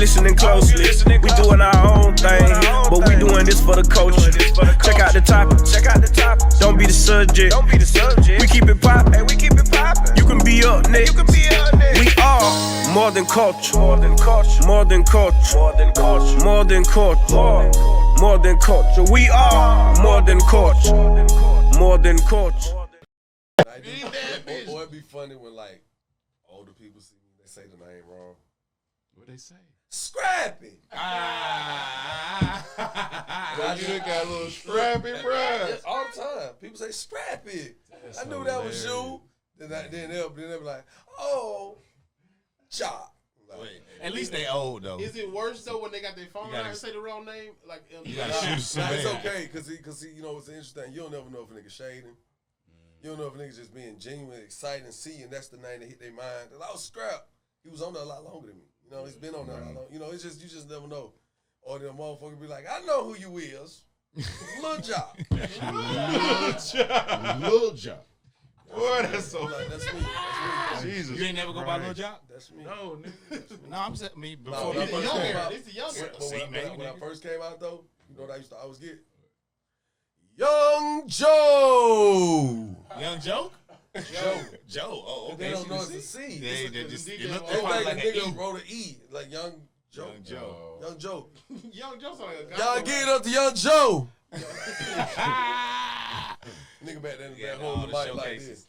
listening closely. We doing our own thing, but we doing this for the culture. Check out the topic. Don't be the subject. We keep it poppin'. You can be up next. We are more than culture. More than culture. More than culture. More than culture. More than culture. We are more than culture. More than culture. Boy, it'd be funny when like older people see me, they say the name wrong. What they say? Scrappy. You got a little Scrappy, bruh. All the time. People say Scrappy. I knew that was you. Then they'll be like, oh, Joc. Wait, at least they old though. Is it worse though when they got their phone out and say the wrong name? Like you gotta shoot somebody. It's okay because you know it's interesting. You don't never know if a nigga shading. You don't know if a nigga just being genuine, excited, and see, and that's the name that hit their mind. Cause I was Scrap. He was on there a lot longer than me. You know, he's been on there a lot longer. You know, it's just you just never know. Or them motherfuckers be like, I know who you is. Lil Joc. Lil Joc. Boy, that's so like, that's me. Jesus. You ain't never go by Lil Joc? That's me. No, nigga. No, I'm saying me before. When I first came out though, you know what I used to always get? Young Joe. Young Joke? Joe. Oh, okay. They don't know it's a C. They just look like like a nigga wrote an E, like Young Joe. Young Joe. Young Joe's like a guy. Y'all get it up to Young Joe. Nigga back then holding the mic like this.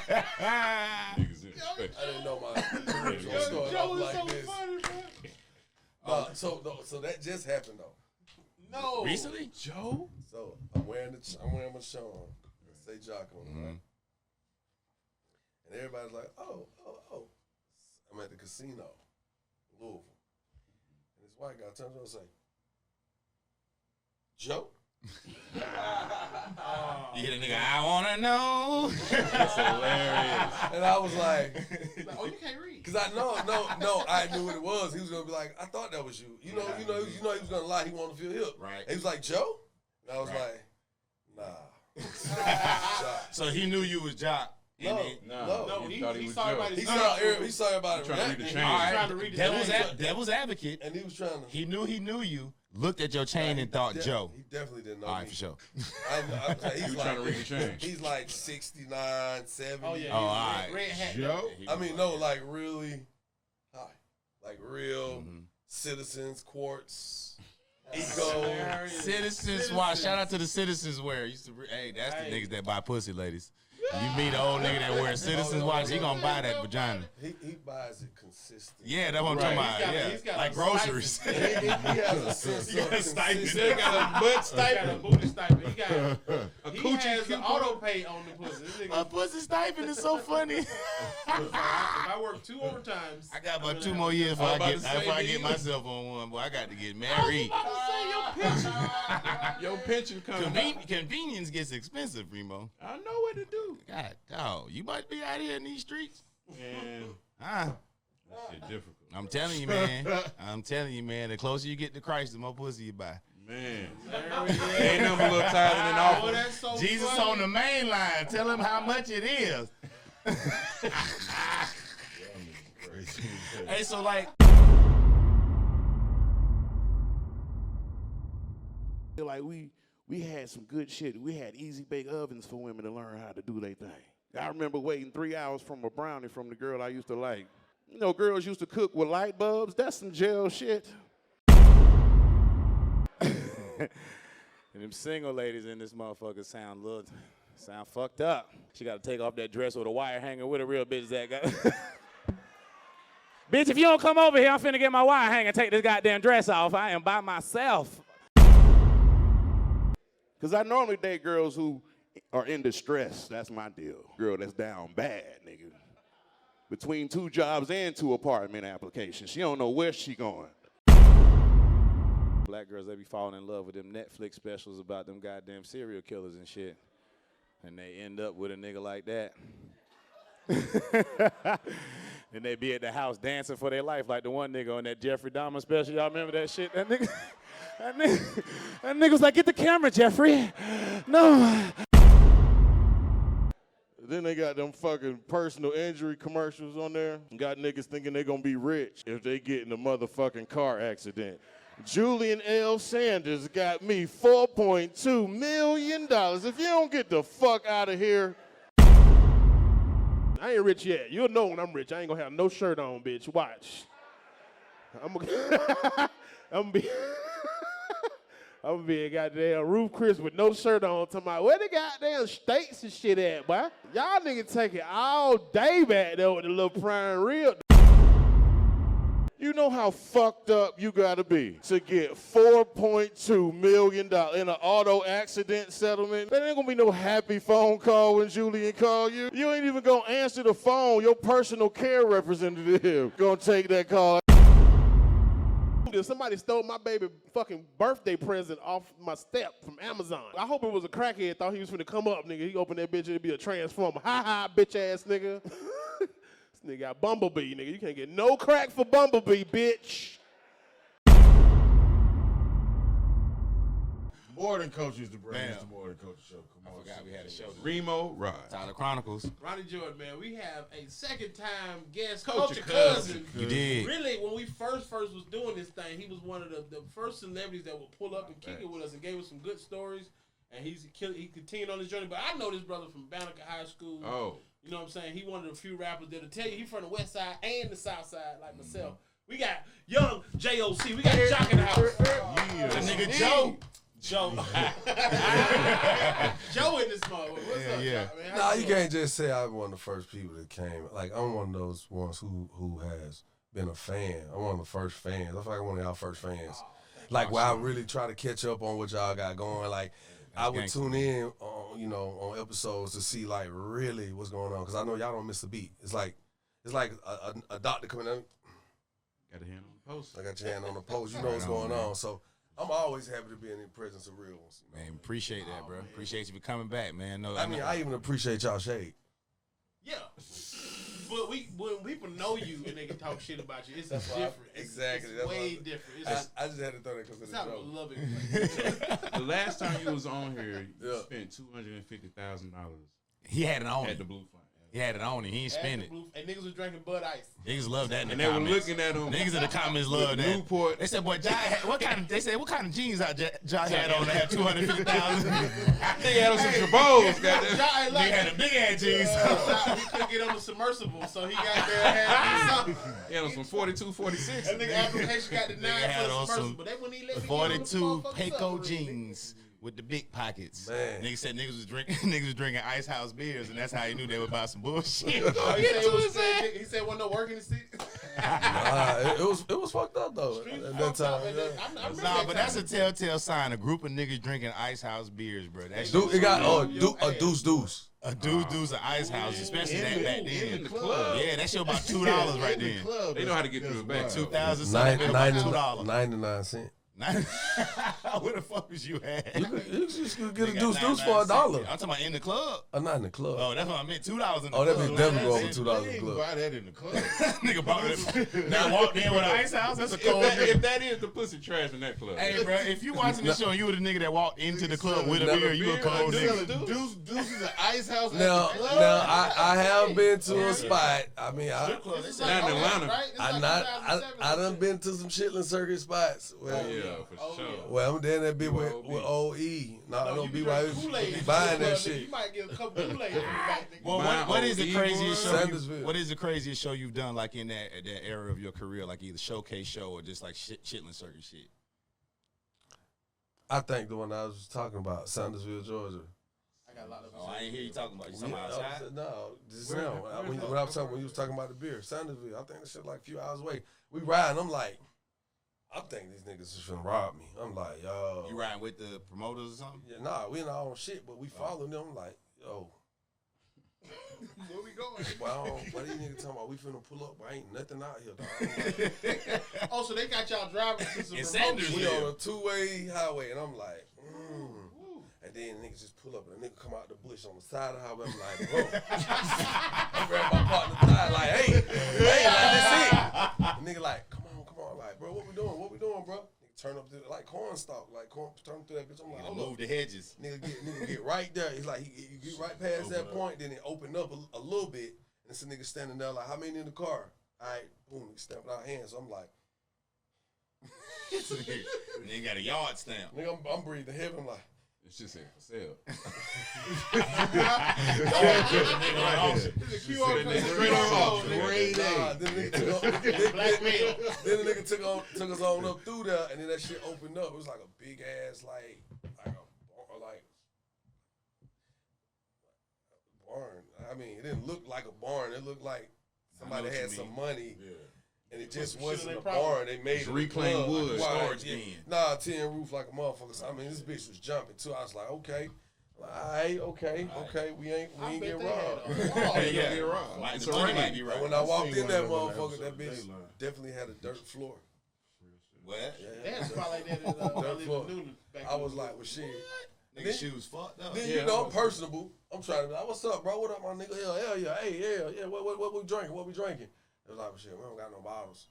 I didn't know my career was gonna start off like this. So that just happened though. No. Recently? Joe? So I'm wearing my Sean. Say Joc on it, right? And everybody's like, oh. I'm at the casino, Louisville. And this white guy turns around and say, Joe? You hit a nigga, I wanna know. That's hilarious. And I was like, oh, you can't read. Cause I knew what it was. He was gonna be like, I thought that was you. You know, he was gonna lie. He wanted to feel hip. Right. And he was like, Joe? And I was like, nah. So he knew you was Joc. No, he saw everybody. He saw everybody. Trying to read the chain. Trying to read the chain. Devil's advocate. And he was trying to. He knew you. Looked at your chain and thought Joe. He definitely didn't know. All right, me. for sure. He's trying to read the chain. He's like 69, 70. Oh, yeah. Oh, all right. Red hat. Joe? I mean, no, like really high. Like real Citizens, Quartz, Eco. Citizens Watch. Shout out to the Citizens Wear. Hey, that's the niggas that buy pussy, ladies. You meet an old nigga that wears Citizens Watch, he gonna buy that vagina. He buys it consistent. Yeah, that's what I'm talking about. He's got like groceries. He has a sense of consistency. He got a butt stipend. A booty stipend. He has an auto pay on the pussy. A pussy stipend is so funny. If I work 2 overtimes, I got about 2 more years before I get myself on one. Boy, I got to get married. Your pension coming. Convenience gets expensive, Reemo. I know what to do. God, dog, you might be out here in these streets. Man, Huh? that shit difficult. I'm telling you, man. The closer you get to Christ, the more pussy you buy. Man, ain't nothing a little tighter than awful. that's so Jesus funny. on the main line. Tell him how much it is. Hey, so like. Like we had some good shit. We had easy bake ovens for women to learn how to do their thing. I remember waiting 3 hours from a brownie from the girl I used to like. You know, girls used to cook with light bulbs. That's some jail shit. And them single ladies in this motherfucker sound fucked up. She got to take off that dress with a wire hanger with a real bitch that guy. Bitch, if you don't come over here, I'm finna get my wire hanger and take this goddamn dress off. I am by myself. Because I normally date girls who are in distress. That's my deal. Girl that's down bad, nigga. Between 2 jobs and 2 apartment applications. She don't know where she going. Black girls, they be falling in love with them Netflix specials about them goddamn serial killers and shit. And they end up with a nigga like that. And they be at the house dancing for their life like the one nigga on that Jeffrey Dahmer special. Y'all remember that shit? That nigga was like, get the camera, Jeffrey. No. Then they got them fucking personal injury commercials on there. Got niggas thinking they gonna be rich if they get in a motherfucking car accident. Julian L. Sanders got me $4.2 million. If you don't get the fuck out of here. I ain't rich yet. You'll know when I'm rich. I ain't gonna have no shirt on, bitch. Watch. I'm gonna be a goddamn Roof Chris with no shirt on, talking about where the goddamn steaks and shit at, boy. Y'all niggas take it all day back there with the little prime rib. You know how fucked up you gotta be to get $4.2 million in an auto accident settlement? There ain't gonna be no happy phone call when Julian call you. You ain't even gonna answer the phone. Your personal care representative gonna take that call. If somebody stole my baby fucking birthday present off my step from Amazon. I hope it was a crackhead, thought he was finna come up, nigga. He opened that bitch, it'd be a transformer. Ha, bitch ass nigga. This nigga got Bumblebee, nigga. You can't get no crack for Bumblebee, bitch. More Than Culture is the brand. It's the More Than Culture show. Come on, I forgot we had a show. Reemo Rod. Tyler Chronicles. Ronnie Jordan, man, we have a second-time guest, Cultr Cultr Cuzin. Cuzin. You did. Really, when we first was doing this thing, he was one of the first celebrities that would pull up and kick it with us and gave us some good stories. And he continued on his journey. But I know this brother from Banneker High School. Oh. You know what I'm saying? He one of the few rappers that'll tell you he from the west side and the south side, like myself. We got young J.O.C. We got Joc in the house. Yeah. The nigga Joe. Joe. Joe in this motherfucker. What's up, yeah. Joc, man? Nah, you can't just say I'm one of the first people that came. Like, I'm one of those ones who has been a fan. I'm one of the first fans. I feel like I'm one of y'all first fans. Like, where I really try to catch up on what y'all got going. Like, I would tune in on, on episodes to see, like, really what's going on. Because I know y'all don't miss a beat. It's like a doctor coming in. Got a hand on the post. I got your hand on the post. You know what's going on. So I'm always happy to be in the presence of real ones. Man, appreciate that, bro. Appreciate you for coming back, man. No, I even appreciate y'all shade. Yeah. But when people know you and they can talk shit about you, it's different. Exactly. It's way different. I just had to throw that because of the joke. I love it. The last time you was on here, you Yeah. spent $250,000 He had it on at him. the Blue Fund. He had it on him. He ain't spend it. And niggas was drinking Bud Ice. Niggas love that in the And they were comments. looking at him. Niggas in the comments love that. Newport. They said, "Boy, what kind of jeans Joc had on that had 250,000?" They had on some Jabos, goddamn. They had a big ass jeans. He couldn't get on the submersible, so he got there and had something. He had on some 42, 46. That nigga application got denied had for on the some submersible. They wouldn't even let me get on the 42 motherfucking Payco submarine. jeans with the big pockets. Man. Niggas said niggas was drinking Ice House beers, and that's how he knew they were about some bullshit. Oh, he said wasn't no work in the seat. It was fucked up though. At that time. Yeah. Nah, but that's a telltale sign. A group of niggas drinking Ice House beers, bro. That's It got a deuce. a dude's an Ice House, especially that back then. In the club. Yeah, that shit about $2 right then. They know how to get through the back, too. 2007, about $2. 99 cents. Where the fuck was you at? You just could get a They deuce got for $1. 99 I'm talking about in the club. I'm not in the club. Oh, that's what I meant. $2 in the club. Oh, that'd be definitely go over $2. $2 in the club. Buy that in the club. Nigga bought it. Now walked in with an Ice House. That's a cold If nigga. that is the pussy trash in that club. Hey, bro, if you watching this show and you were the nigga that walked into the club with a beer, you a cold nigga. Deuce is an Ice House. Now I have been to a spot. I mean, Not in Atlanta. I done been to some Chitlin Circuit spots. Well, Yeah, for sure. well, I'm down that bit with OE. No, I don't be buying that shit. You might get a couple Kool-Aid from the back, nigga. Well, Mine what is the OE craziest show? Sandersville. What is the craziest show you've done, like in that era of your career, like either showcase show or just like Chitlin Circuit shit? I think the one I was talking about, Sandersville, Georgia. I got a lot of Oh, I ain't hear you talking about. You talking about Yeah, outside? no, just now. When you was talking about the beer, Sandersville, I think that shit like a few hours away. We riding, I'm like, I'm thinking these niggas is finna rob me. I'm like, yo. You riding with the promoters or something? Yeah, nah, we in our own shit, but we following them. I'm like, yo. Where we going? Well, what these niggas talking about? We finna pull up, but ain't nothing out here, dog. Oh, so they got y'all driving to some In remote Sanders, shit. We on a two-way highway, and I'm like, And then niggas just pull up, and a nigga come out the bush on the side of the highway. I'm like, bro. I grab my partner's side, like, hey, like, that's it. The nigga like, come on. Like, bro, what we doing, bro? Nigga turn up like cornstalk, turn through that bitch. I'm like, hold Move up. the hedges. Nigga get right there. He's like, he get right past that point, then it opened up a little bit, and it's a nigga standing there like, how many in the car? All right, boom, he stamped out hands. So I'm like, Nigga got a yard stamp. nigga, I'm breathing heavy. I'm like, It's just here for sale. Straight on. Great nah, then the nigga took us on up through there, and then that shit opened up. It was like a big ass like barn. I mean, it didn't look like a barn. It looked like somebody had some money. Yeah. And it just wasn't a barn. They made it reclaimed wood storage yeah. den. Nah, tin roof like a motherfucker. So, I mean, this bitch was jumping too. I was like, okay. All right, okay. We ain't get robbed. Yeah. Right. The money might be right. When I walked in that one of them motherfucker, that episodes, bitch Dayline. definitely had a dirt floor. What? They had a spot like that in Dirt floor. Newton back I in was the- like, well, shit. Nigga shoes fucked up. Then you know I'm personable. I'm trying to be like, what's up, bro? What up, my nigga? Hell yeah. Hey, yeah. What we drinking? What we drinking? They was like, well, shit, we don't got no bottles.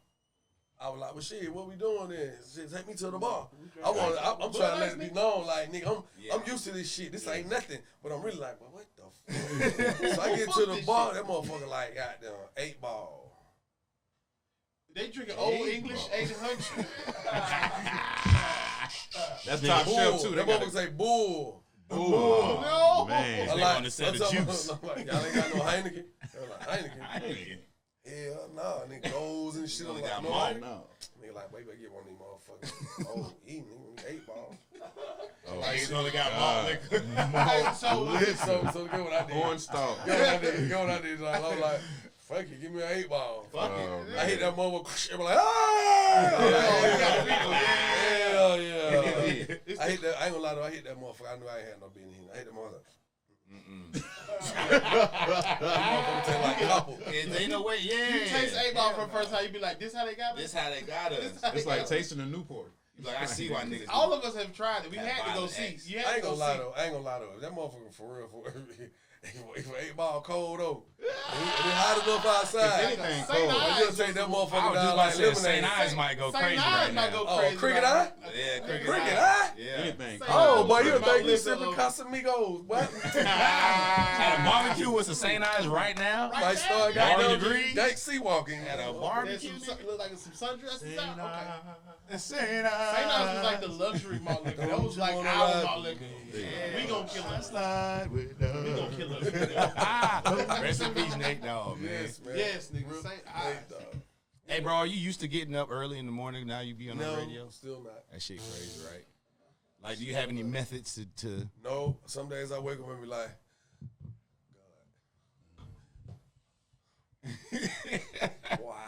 I was like, well, shit, what we doing then? Shit, take me to the bar. I'm trying to let it be known, like, nigga, I'm used to this shit. This ain't nothing. But I'm really like, well, what the fuck? So I get to the bar, that motherfucker like, goddamn, 8 ball. They drinking old English 800. That's top shelf too. That motherfucker say bull. No. Man. I'm They like, on the set of I'm juice. like, y'all ain't got no Heineken. I'm like, Heineken? Hell nah, nigga, goals and shit. I'm Only like, got no malt. Heineken. No. Nigga like, wait, better get one of these motherfuckers. Oh, eating, nigga, 8 ball. Niggas only got malt liquor. So get what I did. Cornstalk. Get what I did. Like, I was like, fuck it, give me an 8 ball. Fuck it. I hit that motherfucker. I'm like, hell yeah. I hit that. I ain't gonna lie though. I hit that motherfucker. I knew I ain't had no business. I hit that motherfucker. Motherfucker taste like couple. Ain't no way, yeah. You taste 8 ball for the first time, you be like, this how they got me? This how they got us. It's like tasting a Newport. Like, I see why niggas. All of us have tried it. We That had to go violent see. X. You I had to ain't go gonna lie see. though. I ain't gonna lie though. That motherfucker for real. If 8 ball cold though, it hot enough outside. Anything Say cold. nah. You just take that I motherfucker was just down about like to say, St. lemonade. Eyes might go St. crazy Eyes right might now. go Oh, crazy. cricket right eye? now. Yeah, cricket Cricket eye. eye? Yeah. Anything Say cold. Oh, boy, you Mount think you Liquor sipping of- Casamigos? What? At a barbecue with some St. Eyes right now. Might start 90 goddamn degrees. Jake sea walking. At a There's barbecue. some, look like some sundresses out. Okay. St. St. Eyes was like the luxury malt liquor. That was like our malt liquor. We gonna kill us. We gonna kill us. Rest in peace, Nate Dogg, man. Yes, man. Yes, nigga. St. Eyes. Hey, bro, are you used to getting up early in the morning? Now you be on the No, radio? still not. That shit crazy, right? Like, do you have any methods to No, some days I wake up and be like, God. Why?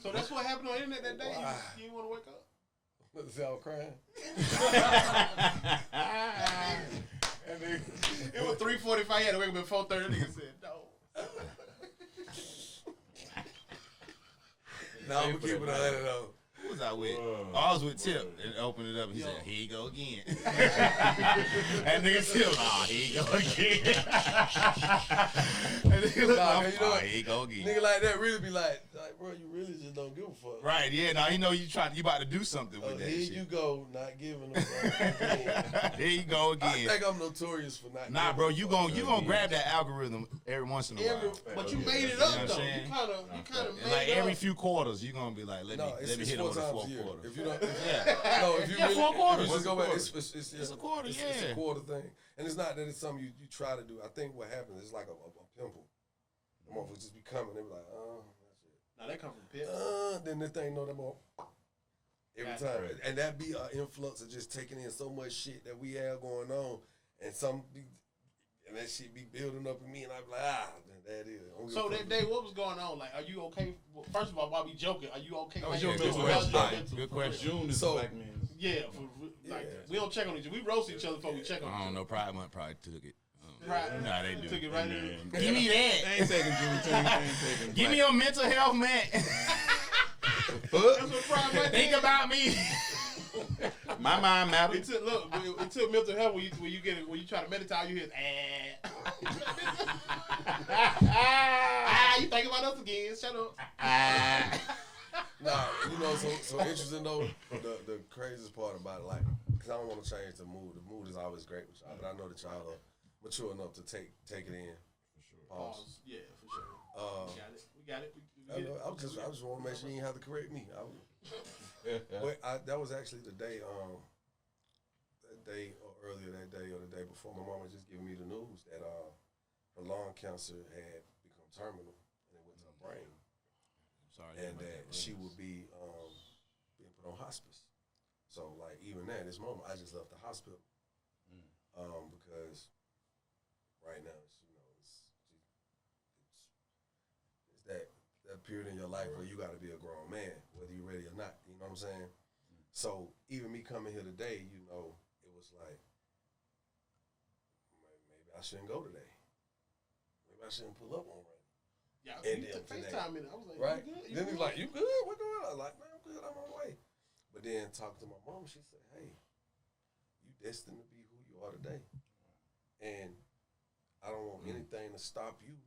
So that's what happened on the internet that day? Why? You didn't want to wake up? Let's see, I was crying. And then, It was 3:45. He had to wake up at 4:30. Nigga said, no. now I'm going to keep it 100 though. Who was I with? Oh, I was with Tip and opened it up. He said, here you go again. And nigga Tip, oh, here you go again. And nigga look, Nah, oh, you know what? here you go again. Nigga like that really be like, bro, you really just don't give a fuck. Right, yeah, now you know you about to do something with that Here shit. you go, not giving a fuck. Here you go I again. think I'm notorious for not Nah, giving bro, a you fuck. gonna grab that algorithm every once in a while. But you made it know up, what I'm though. saying? You kind of And like made it every up. few quarters, you gonna be like, let No, me it's hit 4 over the times fourth a year. quarter. If you don't, Yeah. no, if you Yeah, really, 4 quarters. if you just go back, it's It's a quarter, It's yeah. a quarter thing, and it's not that it's something you try to do. I think what happens is like a pimple. The motherfuckers just be coming. They be like, that's it. Now that come from Pitt. Then this thing know that more every That's time, right. and that be an influx of just taking in so much shit that we have going on, and and that shit be building up in me, and I be like, that is. I don't give So a fuck. that day, what was going on? Like, are you okay? Well, first of all, while we joking, are you okay? That was Like, your you mental was health. your Right. mental, Good for real. question. June is So- Black Man's. Yeah, we don't check on each other. We roast each other before we check on I each don't other. know, Pride Month probably took it. Right. Nah, they do. Took it right in. Give me They that. ain't taking Juneteenth. They ain't taking Give me Black. your mental health, man. That's what Pride Month Think is. about me. My mind It matters. took it took mental health when you try to meditate. All you hear is you think about us again? Shut up. Nah, you know, so interesting though. The craziest part about it, like, cause I don't want to change the mood. The mood is always great with y'all, but I know that y'all are mature enough to take it in. For sure. Pause. Yeah, for sure. We got it. I just want to make sure you didn't have to correct me. But that was actually the day, that day or earlier that day or the day before. My mom was just giving me the news that her lung cancer had become terminal and it went to her brain. Sorry, and that she would be being put on hospice. So like even at this moment, I just left the hospital because right now it's that period in your life where you got to be a grown man, whether you're ready or not. You know what I'm saying? So even me coming here today, you know, it was like maybe I shouldn't go today. Maybe I shouldn't pull up on right. Yeah, and you took FaceTime in it. I was like, right? You good? Then he's like, you good? What going on? I was like, man, I'm good. I'm on the way. But then talked to my mom. She said, hey, you destined to be who you are today. And I don't want anything to stop you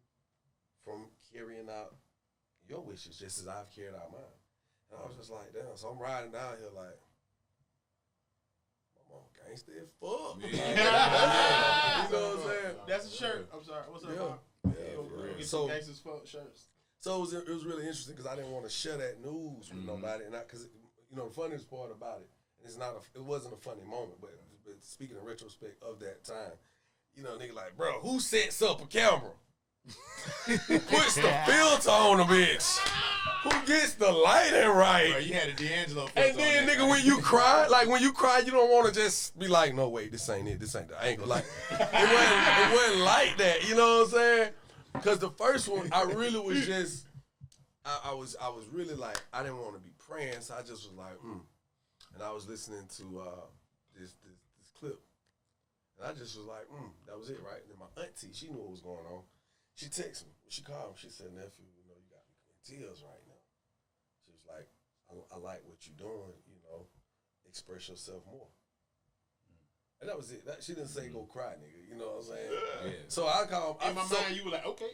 from carrying out your wishes just as I've carried out mine. And I was just like, damn. So I'm riding down here like, my mom gangsta as fuck. You know what I'm saying? That's a shirt. I'm sorry. What's up, Mom? Yeah. Get So some gangsters shirts. So it was really interesting because I didn't want to share that news with nobody, and because you know the funniest part about it, and it wasn't a funny moment, but speaking in retrospect of that time, you know, nigga like, bro, who sets up a camera, puts the filter on the bitch, who gets the lighting right? Bro, you had a D'Angelo filter. And then nigga, when you cry, you don't want to just be like, no wait, this ain't it, this ain't the angle. Like it wasn't like that, you know what I'm saying? Because the first one, I really was just, I was really like, I didn't want to be praying, so I just was like, And I was listening to this clip, and I just was like, that was it, right? And then my auntie, she knew what was going on. She texted me, she called me, she said, nephew, you know, you got me in tears right now. She was like, I like what you're doing, you know, express yourself more. And that was it. She didn't say go cry, nigga. You know what I'm saying? Yeah. So I called. In my mind, you were like, okay.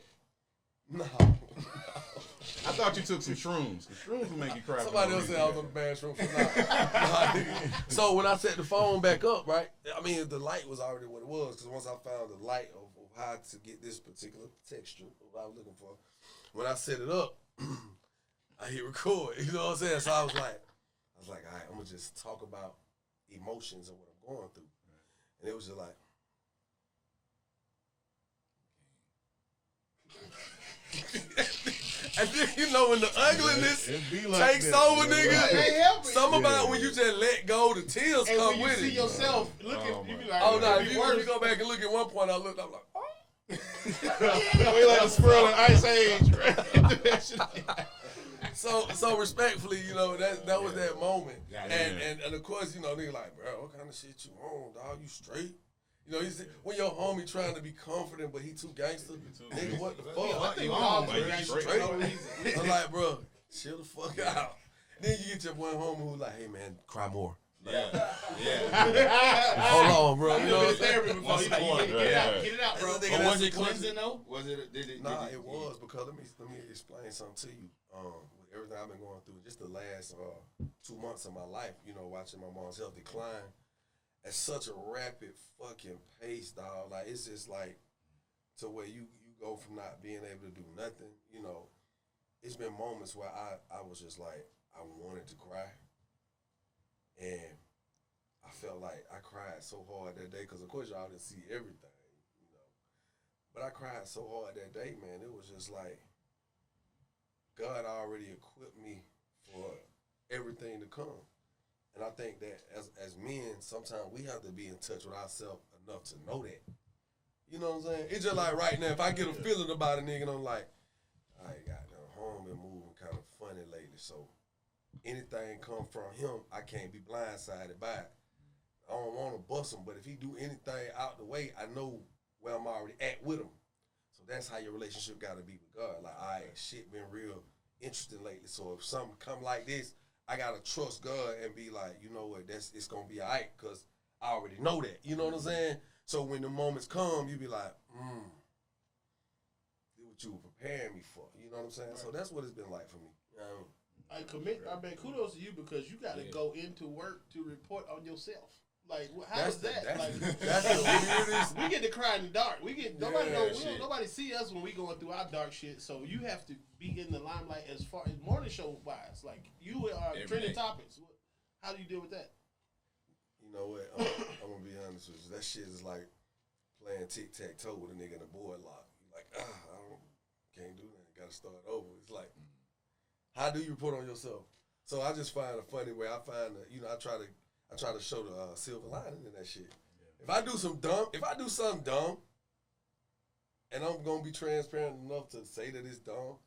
No. I thought you took some shrooms. The shrooms will make you cry. Somebody else said I was on the bathroom for now. So when I set the phone back up, right? I mean, the light was already what it was because once I found the light of how to get this particular texture, what I was looking for, when I set it up, I hit record. You know what I'm saying? So I was like, all right, I'm gonna just talk about emotions and what I'm going through. And it was just like, and then you know when the ugliness takes over, nigga. Something about when you just let go, the tears and come when you with see it. yourself looking, you be like, oh no, if you go back and look at one point, I'm like, oh. We like a squirrel in Ice Age, right? So respectfully, you know, that was that moment. And of course, you know, nigga like, bro, what kind of shit you on, dog? You straight? You know, when your homie trying to be confident, but he too gangster, nigga, what the fuck? I think all straight. I'm like, bro, chill the fuck out. Then you get your one homie who's like, hey man, cry more. Yeah. Hold on, bro. You know what I'm saying? Therapy before you like, get it out, bro. But was it cleansing though? Was it? Nah, it was because let me explain something to you. With everything I've been going through, just the last 2 months of my life, you know, watching my mom's health decline at such a rapid fucking pace, dog. Like it's just like to where you go from not being able to do nothing. You know, it's been moments where I was just like I wanted to cry, and I felt like I cried so hard that day because of course y'all didn't see everything, you know. But I cried so hard that day, man. It was just like God already equipped me for everything to come. And I think that as men, sometimes we have to be in touch with ourselves enough to know that. You know what I'm saying? It's just like right now, if I get a feeling about a nigga and I'm like, I got home been moving kind of funny lately, so anything come from him, I can't be blindsided by it. I don't want to bust him, but if he do anything out the way, I know where I'm already at with him. So that's how your relationship got to be with God. Like, all right, shit been real interesting lately, so if something come like this, I gotta trust God and be like, you know what, it's gonna be all right, because I already know that. You know what I'm saying? So when the moments come, you be like, do what you were preparing me for. You know what I'm saying? Right. So that's what it's been like for me. You know what I mean? I bet kudos to you because you got to go into work to report on yourself. Like, how is that? That's the weirdest. We get to cry in the dark. Nobody see us when we going through our dark shit. So you have to be in the limelight as far as morning show wise. Like you are trending topics. How do you deal with that? You know what? I'm gonna be honest with you. That shit is like playing tic-tac-toe with a nigga in a board lock. You're like, I can't do that. Gotta start over. It's like, how do you report on yourself? So I just find a funny way. I find that, I try to show the silver lining in that shit. Yeah. If I do something dumb, and I'm gonna be transparent enough to say that it's dumb,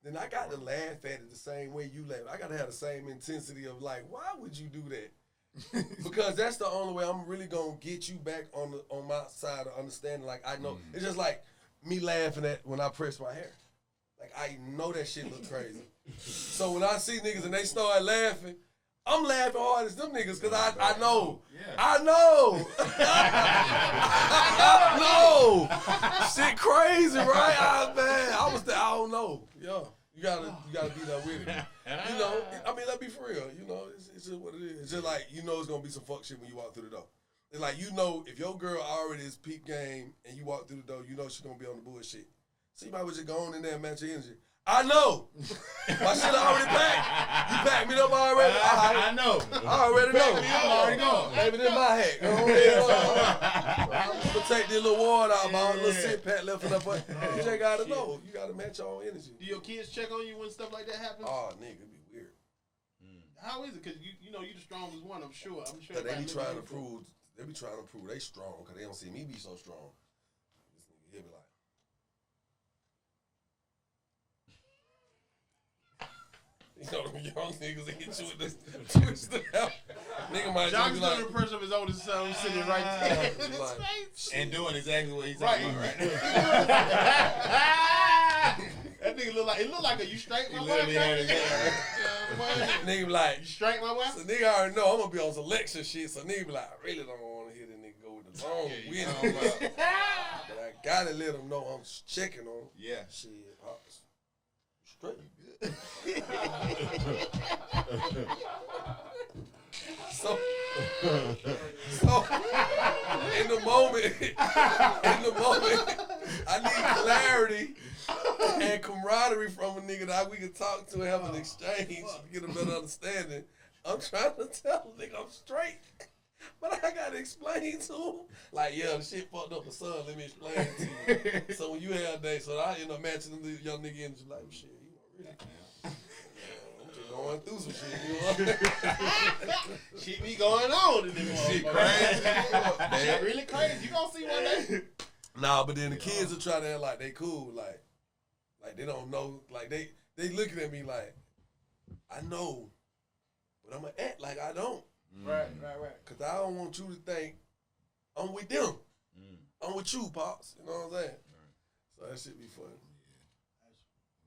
then I got to laugh at it the same way you laugh. I got to have the same intensity of like, why would you do that? Because that's the only way I'm really gonna get you back on my side of understanding. Like I know it's just like me laughing at when I press my hair. Like I know that shit look crazy. So when I see niggas and they start laughing, I'm laughing hard as them niggas because I know. Yeah. I know. Shit crazy, right? I don't know. Yeah. You gotta be there with it. Let's be for real. It's just what it is. It's just like, it's gonna be some fuck shit when you walk through the door. It's like, if your girl already is peep game and you walk through the door, she's gonna be on the bullshit. So you might as well just go on in there and match your energy. I know. My shit already packed. You packed me up already? I know. I already know. I'm already gone. Leave it in my hat. I'm gonna take this little water out, my little sit pat left in up. You just gotta know. You gotta match your own energy. Do your kids check on you when stuff like that happens? Oh, nigga, it'd be weird. How is it? Because you the strongest one. I'm sure. They be trying to prove. They be trying to prove they strong because they don't see me be so strong. This nigga, he'll be like. Them young niggas that hit you with this twisted out. Nigga might John's be doing like, an impression of his oldest son sitting right there in his like, face. And doing exactly what he's talking about right now. That nigga look like a you straight my wife. Nigga be like, you straight my wife? So nigga already know I'm gonna be on some lecture shit, so nigga be like, I really don't want to hear the nigga go with the long but I gotta let him know I'm checking on him. Yeah. Shit, Pops. Straight. So in the moment, I need clarity and camaraderie from a nigga that we can talk to and have an exchange to get a better understanding. I'm trying to tell a nigga I'm straight, but I gotta explain to him. Like, yeah, the shit fucked up the son. Let me explain it to you. So when you have a day, so I end up matching the young nigga and just like, shit, you know, really. Going through some shit, Shit be going on in this shit crazy. Shit really crazy. You gonna see one day? Nah, but then the kids will try to act like they cool, like they don't know, like they looking at me like, I know, but I'ma act like I don't. Right. Cause I don't want you to think I'm with them. I'm with you, Pops. You know what I'm saying? So that shit be fun.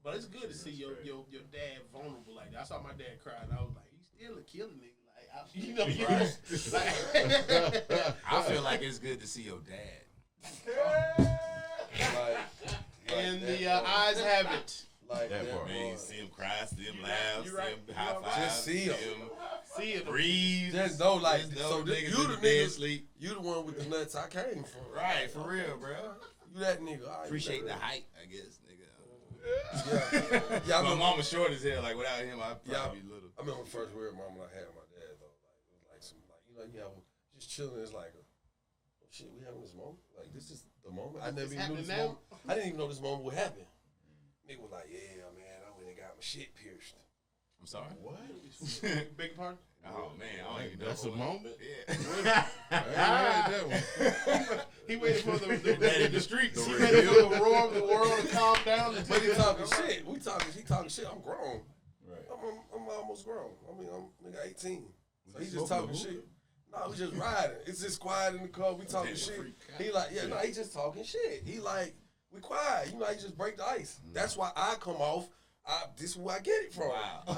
But it's good to see your dad vulnerable like that. I saw my dad cry and I was like, he's still a killer nigga. I feel like it's good to see your dad. And the eyes have it. Like that part. Man, see him cry, see him laugh, see him right. high five, just see him. See it. Breathe. Just know, like, so you the nigga, you the one with the nuts I came from. Right, for real, bro. You that nigga. Appreciate the height, I guess, nigga. Yeah. My mama short as hell. Like without him, I'd probably be little. I remember the first weird moment I had with my dad though. Like it was like some you have just chilling. It's like, oh shit, we having this moment. Like this is the moment. I never even knew this moment. I didn't even know this moment would happen. Nigga was like, yeah, man, I went and got my shit pierced. I'm sorry. What? Big part? Oh man, I don't even know. That's a moment? Yeah. I ain't had that one. He waited for the in the streets. He waited for the roar of the world to calm down. But he talking shit. He talking shit. I'm grown. Right. I'm almost grown. I mean, I'm nigga 18. So he just talking shit. No, we just riding. It's just quiet in the car. We talking shit. He like, he just talking shit. He like, we quiet. You know, he just break the ice. That's why I come off. This is where I get it from. Wow. I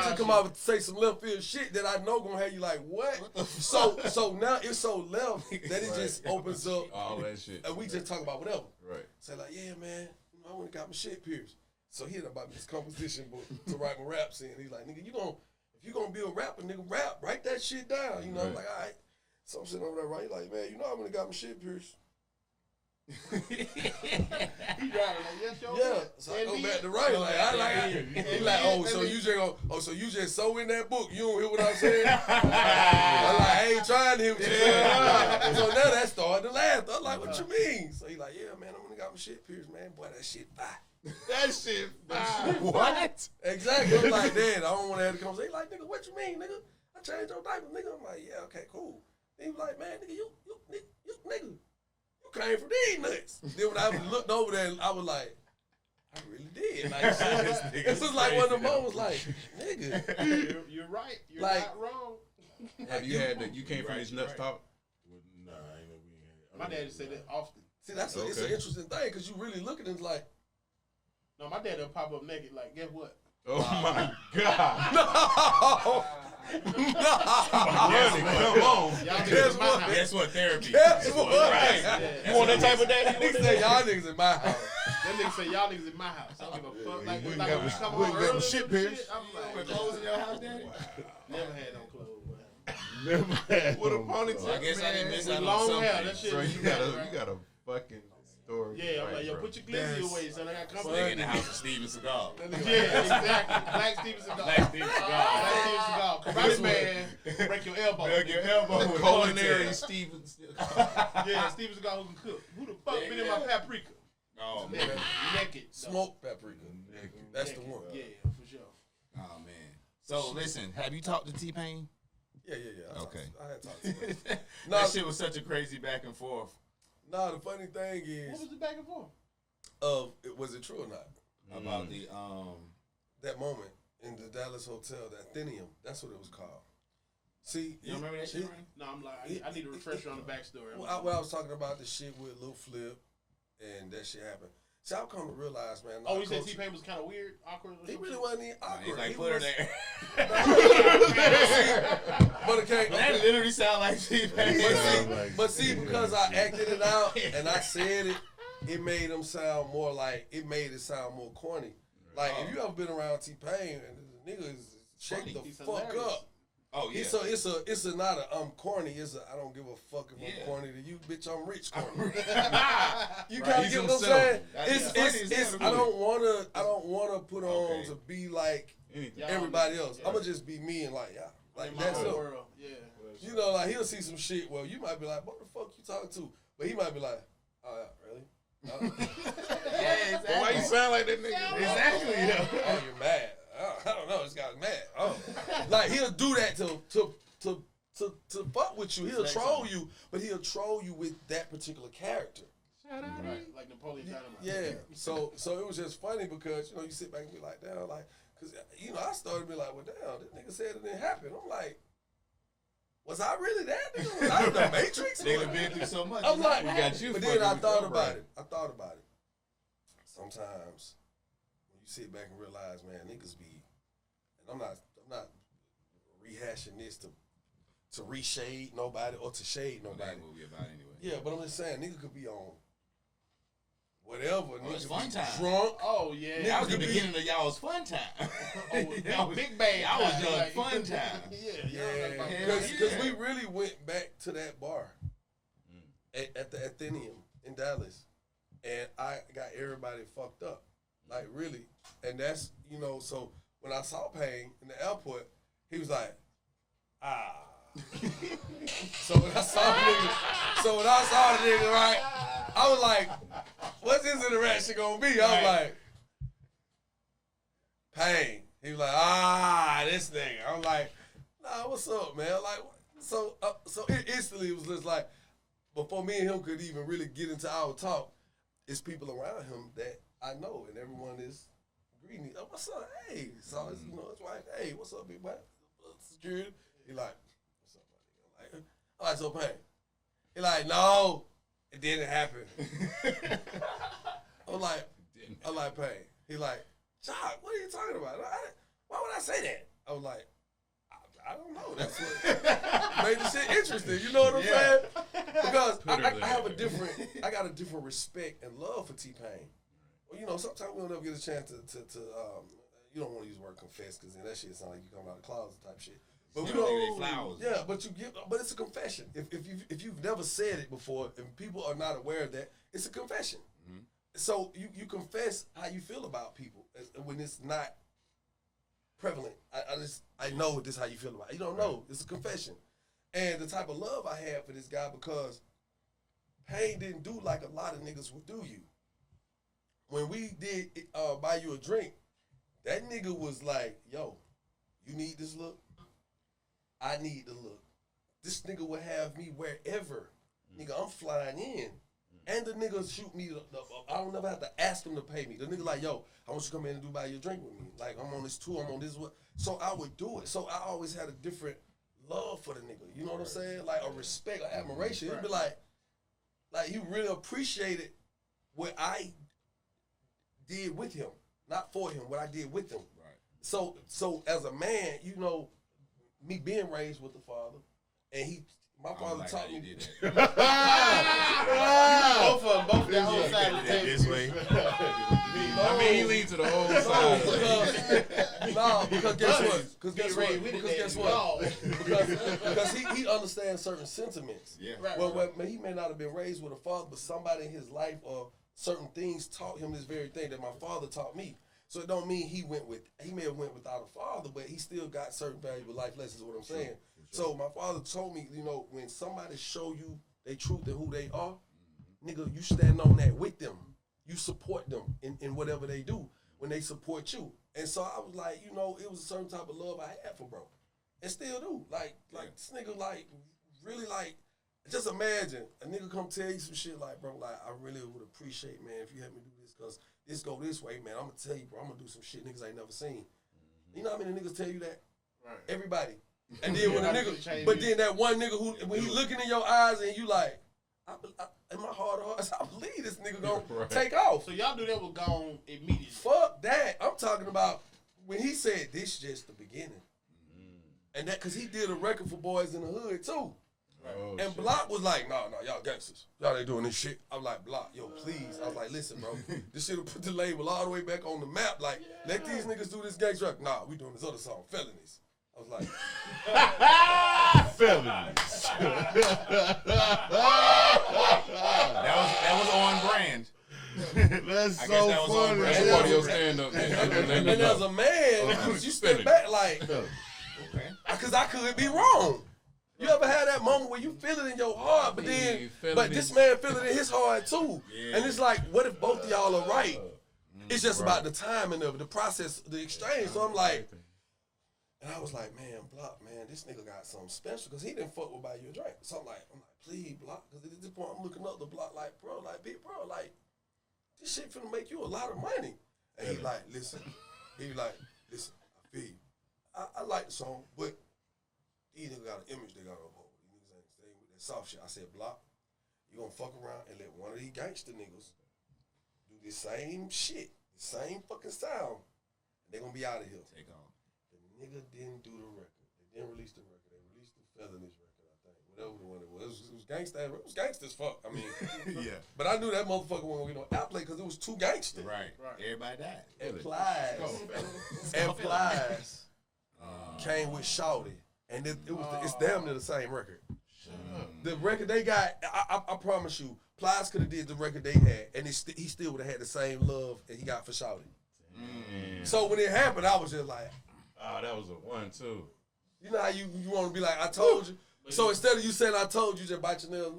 just come off and say some left field shit that I know gonna have you like, what? So now it's so left that it just opens up all that shit. and we just talk about whatever. Right. Say like, yeah, man, I went and got my shit pierced. So he had about this composition book to write my raps in. He's like, nigga, if you gonna be a rapper, nigga, write that shit down. You know, I'm like, all right. So I'm sitting over there writing, like, man, you know I'm gonna got my shit pierced. He driving like, yes, yo. Yeah, so I go back to writing, like, I like it. He like, so you just so in that book, you don't hear what I'm saying? I'm like, I ain't trying to hear what you're saying. So now that started to laugh. I'm like, what you mean? So he like, yeah, man, I'm gonna got my shit pierced, man. Boy, that shit fire. That shit fire. What? Exactly. I'm like, Dad, I don't want to have the conversation. He like, nigga, what you mean, nigga? I changed your diaper, nigga. I'm like, yeah, okay, cool. He was like, man, nigga, you came from these nuts. Then when I looked over there, I was like, I really did. Like, this is like one of the moments, like, nigga. You're right. You're Like- not wrong. Have you had that? You came from these nuts right. talk? Nah, I ain't never had it. My dad said that often. See, it's an Okay. interesting thing because you really look at it and it's like, No, my dad will pop up naked. Like, guess what? Oh my God! no. Ronnie, come on. Y'all niggas Guess in my what? house. Guess what? Therapy. Guess what? Right. Yeah. You want that type of daddy? Niggas say y'all niggas in my house. That nigga say y'all niggas in my house. I don't give a fuck. Like you when ain't we got come my- home you ain't got my early shit and pierced. shit, I'm like, Clothes in your house, daddy? never had no clothes, man. Never had with a ponytail. I guess I didn't miss With out on long something. hair, that shit. Bro, is you right. got a fucking story. Yeah, I'm right, like, yo, bro. put your glizzy away, son. I got company. Nigga in the house of Steven Seagal. Yeah, exactly. Black Steven Seagal. Black Steven Seagal. Black Steven Seagal. Karate man, break your elbow. Break your elbow with Culinary ponytail. Stevens. Yeah, Steven Seagal who can cook. Who the fuck been in my paprika? Oh, man. Naked. Smoked paprika. That's the one. Yeah, for sure. Oh, man. So, listen, have you talked to T-Pain? Yeah. Okay. I had talked to him. That shit was such a crazy back and forth. Nah, the funny thing What is, was the back and forth? was it true or not? About the, That moment in the Dallas hotel, the Athenaeum, that's what it was called. See, you remember that shit, Ronnie? No, I'm like, I need a refresher on the backstory. Well, I was talking about the shit with Lil Flip, and that shit happened. See, I've come to realize, man. Oh, our you said culture- T-Pain was kind of weird, awkward? Or He some really shit? wasn't even awkward. He's like, He put her was- there. But okay, That literally sound like T-Pain. but see, because I acted it out and I said it, it made him sound more like, it made it sound more corny. Like, if you ever been around T-Pain, and the nigga is shake the He's fuck hilarious. up. Oh, yeah. It's a not a I'm corny. It's a I don't give a fuck if Yeah. I'm corny to you, bitch. I'm rich corny. You Right. kind of He's get what I'm himself. saying? That's It's funny I as don't wanna put on Okay. to be like Anything. everybody else. I'ma just be me and like like In my that's own it. world, yeah. You know, like he'll see some shit. Well, you might be like, what the fuck you talking to? But he might be like, oh yeah, really? Yeah, exactly. Why you sound like that nigga? Exactly, yo. Oh, you're mad. I don't know. This guy's mad. Oh, like he'll do that to fuck with you. He'll troll you, but he'll troll you with that particular character. Right. Like Napoleon Dynamite. Yeah. So it was just funny because you sit back and be like, damn, like, cause I started to be like, well, damn, this nigga said it didn't happen. I'm like, was I really that nigga? Was I in the Matrix? Nigga been through so much. I'm like, We got you but then I fucking thought with about your it. I thought about it. Sometimes when you sit back and realize, man, niggas be, and I'm not rehashing this to reshade nobody or to shade What nobody. that movie about anyway? Yeah, but I'm just saying, nigga could be on whatever. Oh, it's Nigga fun be time. drunk. Oh, yeah. That was the could be- beginning of y'all's fun time. Oh, big bang. I was time, young, like- fun time. Yeah. Yeah, Hell because yeah. we really went back to that bar at the Athenaeum in Dallas, and I got everybody fucked up, like really. And that's so when I saw Payne in the airport, he was like, ah. So when I saw the nigga, right, I was like, what's this interaction gonna be? I was like, Payne. He was like, this nigga. I'm like, nah, what's up, man? Like, so it instantly was just like, before me and him could even really get into our talk, it's people around him that I know, and everyone is greeting. Oh, what's up? Hey, so it's, it's like, hey, what's up, big boy? Security. He like, what's up, buddy? I'm like, so Payne. He like, no, it didn't happen. I'm like, Payne. He like, Joc, what are you talking about? Why would I say that? I was like, I don't know. That's what made the shit interesting. You know what I'm saying? Because I got a different respect and love for T-Pain. you know, sometimes we don't ever get a chance to you don't want to use the word confess because then that shit sound like you coming out of the closet type shit. But we don't. Flowers. Yeah, but but it's a confession. If you've never said it before and people are not aware of that, it's a confession. Mm-hmm. So you confess how you feel about people when it's not prevalent. I know this is how you feel about it. You don't know. It's a confession. And the type of love I had for this guy because Pain didn't do like a lot of niggas would do you. When we did buy you a drink, that nigga was like, yo, you need this look? I need the look. This nigga would have me wherever. Nigga, I'm flying in. And the nigga shoot me, I don't never have to ask him to pay me. The nigga like, yo, I want you to come in and do buy your drink with me. Like, I'm on this tour, I'm on this. So I would do it. So I always had a different love for the nigga. You know what I'm saying? Like a respect, an admiration. It'd be like he really appreciated what I did with him. Not for him, what I did with him. Right. So as a man, you know, me being raised with the father, and my father taught me. Both of them, the whole side of the table. This way. I mean, he leads to the whole side. Because guess what? Because guess what? Because he understands certain sentiments. Yeah. Well, he may not have been raised with a father, but somebody in his life or certain things taught him this very thing that my father taught me. So it don't mean he may have went without a father, but he still got certain valuable life lessons, is what I'm saying. So my father told me, you know, when somebody show you their truth and who they are, nigga, you stand on that with them. You support them in whatever they do when they support you. And so I was like, you know, it was a certain type of love I had for bro. And still do. Like this nigga, like, really, like, just imagine a nigga come tell you some shit like, bro, like, I really would appreciate, man, if you help me do this, because this go this way, man. I'm going to tell you, bro, I'm going to do some shit niggas ain't never seen. You know how many niggas tell you that? Right. Everybody. And then when a nigga, but then that one nigga who, when he looking in your eyes and you like, in my heart of hearts, I believe this nigga gonna take off. So y'all do that with gone immediately. Fuck that. I'm talking about when he said this just the beginning. And that, cause he did a record for Boys in the Hood too. Oh, and Block was like, no, y'all gangsters. Y'all ain't doing this shit. I was like, Block, yo, please. I was like, listen, bro, this shit'll put the label all the way back on the map. Like, let these niggas do this gangster rap. Nah, we doing this other song, Felonies. I was like, felonies. that was on brand. That's I so guess that was funny. on brand. That's part of your stand-up. And as a man, you step back like, because I could be wrong. You ever had that moment where you feel it in your heart, but then, this man feel it in his heart too. Yeah. And it's like, what if both of y'all are right? It's just about the timing of it, the process, the exchange. So I'm like, and I was like, man, Block, man, this nigga got something special because he didn't fuck with buy you a drink. So I'm like, please, Block, because at this point I'm looking up the Block like, bro, like, big bro, like, this shit finna make you a lot of money. And he like, listen, I feel you. I like the song, but these niggas got an image they got to uphold. These niggas ain't staying with that soft shit. I said, Block, you gonna fuck around and let one of these gangster niggas do the same shit, the same fucking sound, and they gonna be out of here. Take off. Nigga didn't do the record. They didn't release the record. They released the Felonies record, I think. Whatever the one it was. It was gangsta. It was gangsta as fuck. I mean, yeah. But I knew that motherfucker wasn't gonna get no outplay because it was too gangsta. Right. Everybody died. And Plies came with Shawty, and it's damn near the same record. The record they got, I promise you, Plies could have did the record they had, and he still would have had the same love that he got for Shawty. So when it happened, I was just like, oh, that was a 1-2. You know how you want to be like, I told you. So instead of you saying I told you, just bite your nails.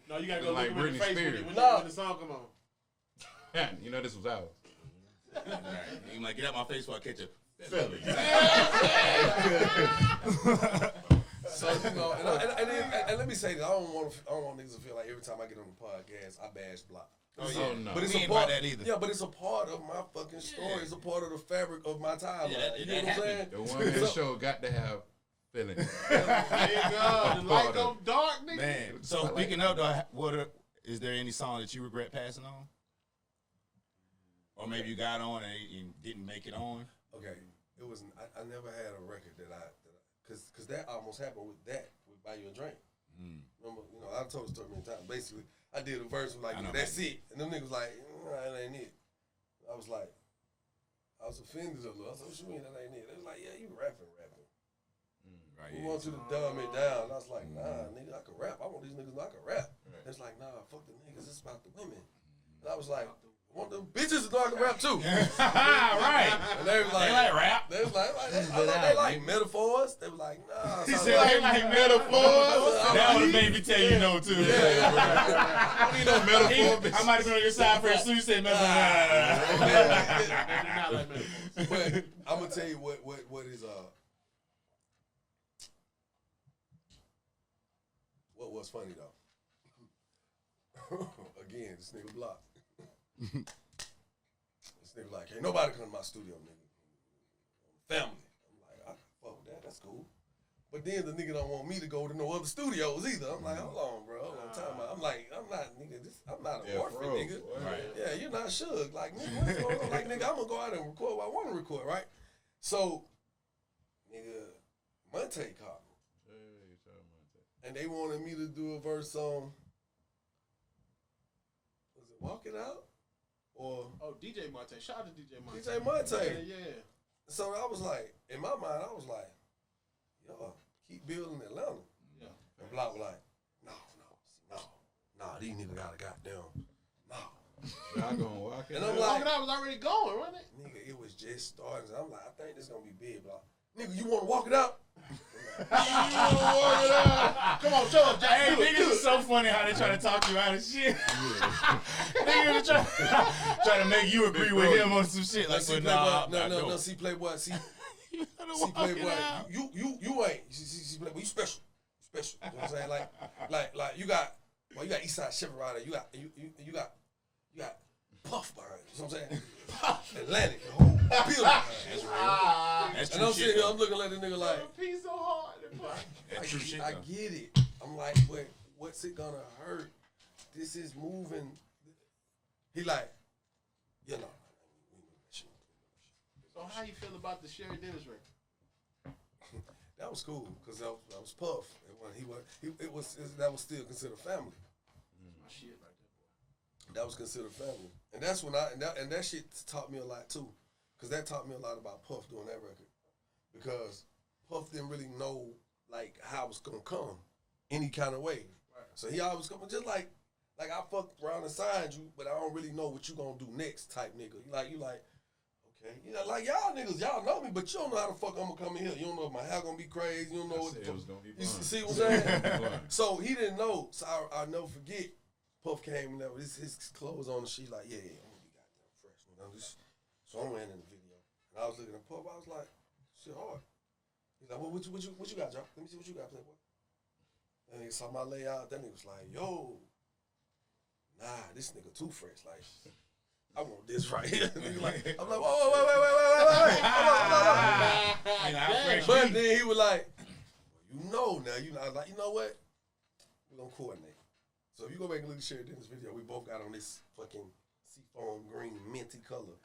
No, you gotta go like look at the face when the song come on. You know this was ours. Right. You might get out my face before I catch it. Fellas. So you know, and let me say this: I don't want niggas to feel like every time I get on the podcast, I bash Block. Oh yeah, no. But it's we a ain't part. that either. Yeah, but it's a part of my fucking story. Yeah. It's a part of the fabric of my time. Yeah, you know what I'm saying? The one man show got to have feelings. There you go. The light go dark, nigga. Man, so speaking of, is there any song that you regret passing on? Or maybe you got on and you didn't make it on? Okay, it was. I never had a record because that almost happened with Buy You a Drink. Remember, I told the story many times. Basically, I did a verse with like, that's it, and them niggas like, that ain't it. I was like, I was offended a little. I said, what you mean that ain't it? They was like, yeah, you rapping. Right, We want you to dumb it down. And I was like, nah, nigga, I can rap. I want these niggas to know I can rap. Right. It's like, nah, fuck the niggas. It's about the women. And I was like, I want them bitches to know I can rap too. Right. And they was like, they like rap. They was like, they like metaphors. They was like, nah. He said they like metaphors. That would have made me tell you no too. I don't need no metaphor. I might have been on your side first. So you said metaphor. They do not like metaphors. But I'm gonna tell you what is what was funny though. Again, this nigga blocked. This nigga like, ain't nobody come to my studio, nigga. Family. I'm like, I can fuck with that. That's cool. But then the nigga don't want me to go to no other studios either. I'm like, hold on, bro. Hold on, time out. I'm like, I'm not, nigga. I'm not a orphan, nigga. Right. Yeah, you're not Suge. Like, nigga, what's going on? Like, nigga, I'm gonna go out and record what I want to record, right? So, nigga, Monte called me. And they wanted me to do a verse on, was it Walk It Out? Or DJ Monte. Shout out to DJ Monte. DJ Monte. Yeah. So I was like, in my mind, I was like, yo, keep building Atlanta. Yeah. And Block was like, no, these niggas got a goddamn, no. Y'all gonna walk it And I'm out? like, Walking Out was already going, wasn't it? nigga, it was just starting. I'm like, I think this gonna be big, Block. Nigga, you wanna walk it out? Come on, show up, Jack. Hey, niggas is so funny how they try to talk you out of shit. Niggas try to make you agree with him on some shit. Like, See, but Playboy, no, see, Playboy, see, Playboy, you ain't. See, Playboy, you special. You know what I'm saying? Like you got Eastside Chevy Rider. You got Puff behind you. You know what I'm saying? Atlantic, the whole building behind you. That's And true I'm sitting shit. here, I'm looking at the nigga like, He's so hard. That's true shit. I though. get it. I'm like, but what's it gonna hurt? This is moving. He like, you know. So how you feel about the Sherry Dennis record? That was cool because that was Puff. And when that was still considered family. My shit right there, boy. That was considered family, and that's when and that shit taught me a lot too, because that taught me a lot about Puff doing that record, because Puff didn't really know like how it was gonna come, any kind of way. Right. So he always coming just like I fucked around and signed you, but I don't really know what you gonna do next type nigga. You like. Okay. You know, like y'all niggas, y'all know me, but you don't know how the fuck I'm gonna come in here. You don't know if my hair gonna be crazy. You don't know what the fuck. You see what I'm saying? So he didn't know. So I'll never forget. Puff came in there with his clothes on and she like, yeah, I'm gonna be goddamn fresh. You know, so I ran in the video. And I was looking at Puff, I was like, shit hard. He's like, well, what you got, Joc? Let me see what you got, Playboy. And he saw my layout, then he was like, yo, nah, this nigga too fresh. Like, I want this right here. Like, I'm like, whoa, wait. But then he was like, well, now, I was like, you know what? We're gonna coordinate. So if you go back and look at Sherry Dennis' video, we both got on this fucking seafoam green minty color.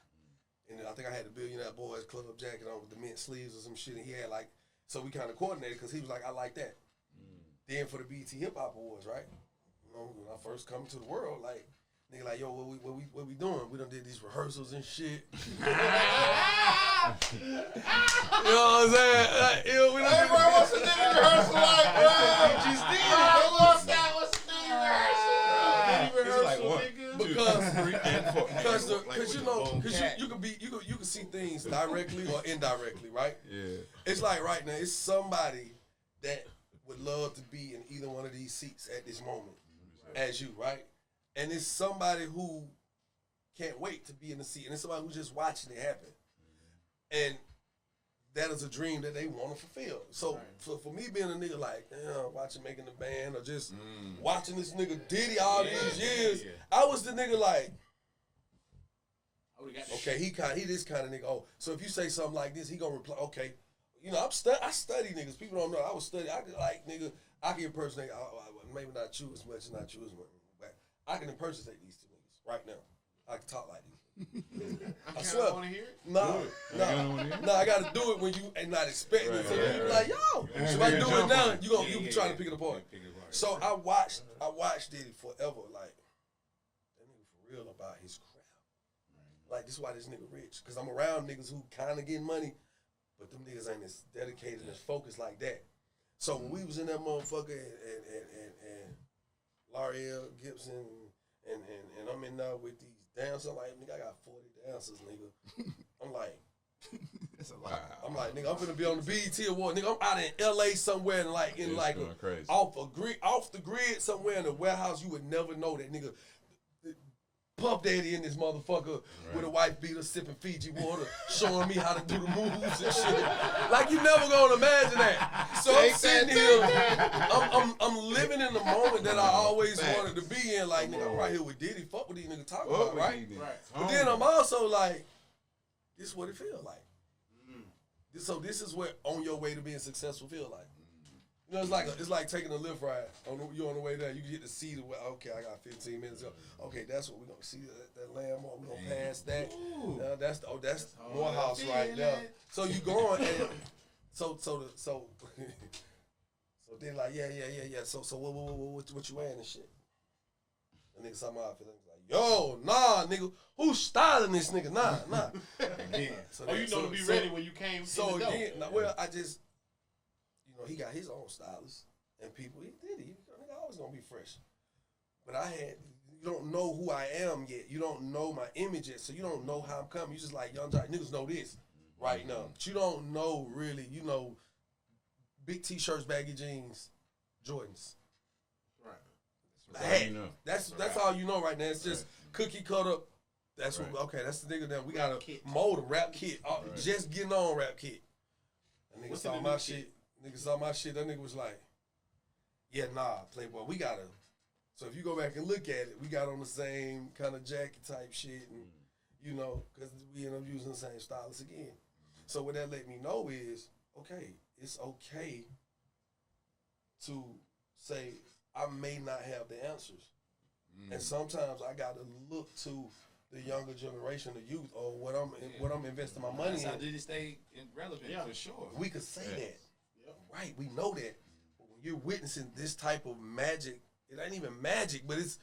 And then I think I had the Billionaire Boys Club jacket on with the mint sleeves or some shit. And he had like, so we kind of coordinated because he was like, I like that. Then for the BET Hip Hop Awards, right? You know, when I first come to the world, like, nigga like, yo, what we doing? We done did these rehearsals and shit. You know what I'm saying? Like, yo, we done Hey, bro, what's the Diddy rehearsal like, bro? Just did it. What's the Diddy rehearsal? It's like one, because you can see things directly or indirectly, right? Yeah. It's like right now, it's somebody that would love to be in either one of these seats at this moment, as you, right? And it's somebody who can't wait to be in the seat, and it's somebody who's just watching it happen. And that is a dream that they want to fulfill. So for me being a nigga like, watching Making the Band or just watching this nigga Diddy all these years, I was the nigga like, okay, he this kind of nigga. Oh, so if you say something like this, he gonna reply, okay. You know, I study niggas. People don't know. I was study. I can like nigga. I can impersonate. Maybe not you as much, not you as much, but I can impersonate these two niggas right now. I can talk like these. I swear. Want to hear it? No, I gotta do it when you and not expecting it. So you be like, yo, if I do it now, you be trying to pick it apart. So I watched Diddy forever, like that nigga for real about his craft. like, this is why this nigga rich. Because I'm around niggas who kind of getting money, but them niggas ain't as dedicated and as focused like that. So when we was in that motherfucker and L'Oreal, Gibson, and I'm in there with these dancers, I'm like, nigga, I got 40 dancers, nigga. I'm like, That's a lot. I'm like, nigga, I'm finna be on the BET Award. Nigga, I'm out in LA somewhere and like in It's like going crazy. off the grid somewhere in a warehouse. You would never know that nigga. Puff Daddy in this motherfucker with a white beater sipping Fiji water, showing me how to do the moves and shit. Like you never gonna imagine that. So I'm sitting here, I'm living in the moment that I always wanted to be in. Like nigga, I'm right here with Diddy. Fuck what these niggas talking about, right? But then I'm also like, this is what it feel like. So this is what on your way to being successful feel like. You know, it's like taking a lift ride. You're on the way there. You get to see the way. Okay, I got 15 minutes. Okay, that's what we're gonna see. That landmark. We're gonna pass that. That's Morehouse right there. So you going and so they're like, yeah. So what you wearing and shit? The nigga saw my outfit. Like, yo, nah, nigga, who's styling this nigga? Nah. Again. So you know to be ready when you came. So again, well, I just. You know, he got his own stylist and people. He always gonna be fresh. But you don't know who I am yet. You don't know my image yet, so you don't know how I'm coming. You just like, Young Joc, niggas know this right now. But you don't know really, you know, big t-shirts, baggy jeans, Jordans. Right. That's all you know right now. It's just cookie cutter. That's what, okay, that's the nigga that we gotta mold a rap kit. Just getting on rap kit. And nigga saw my shit. Nigga saw my shit, that nigga was like, yeah, nah, Playboy, we gotta. So if you go back and look at it, we got on the same kind of jacket type shit, and you know, because we end up using the same stylist again. So what that let me know is, okay, it's okay to say I may not have the answers. And sometimes I gotta look to the younger generation, the youth, or what I'm investing my money in. How did it stay relevant for sure? We could say that. Right, we know that. But when you're witnessing this type of magic, it ain't even magic, but it's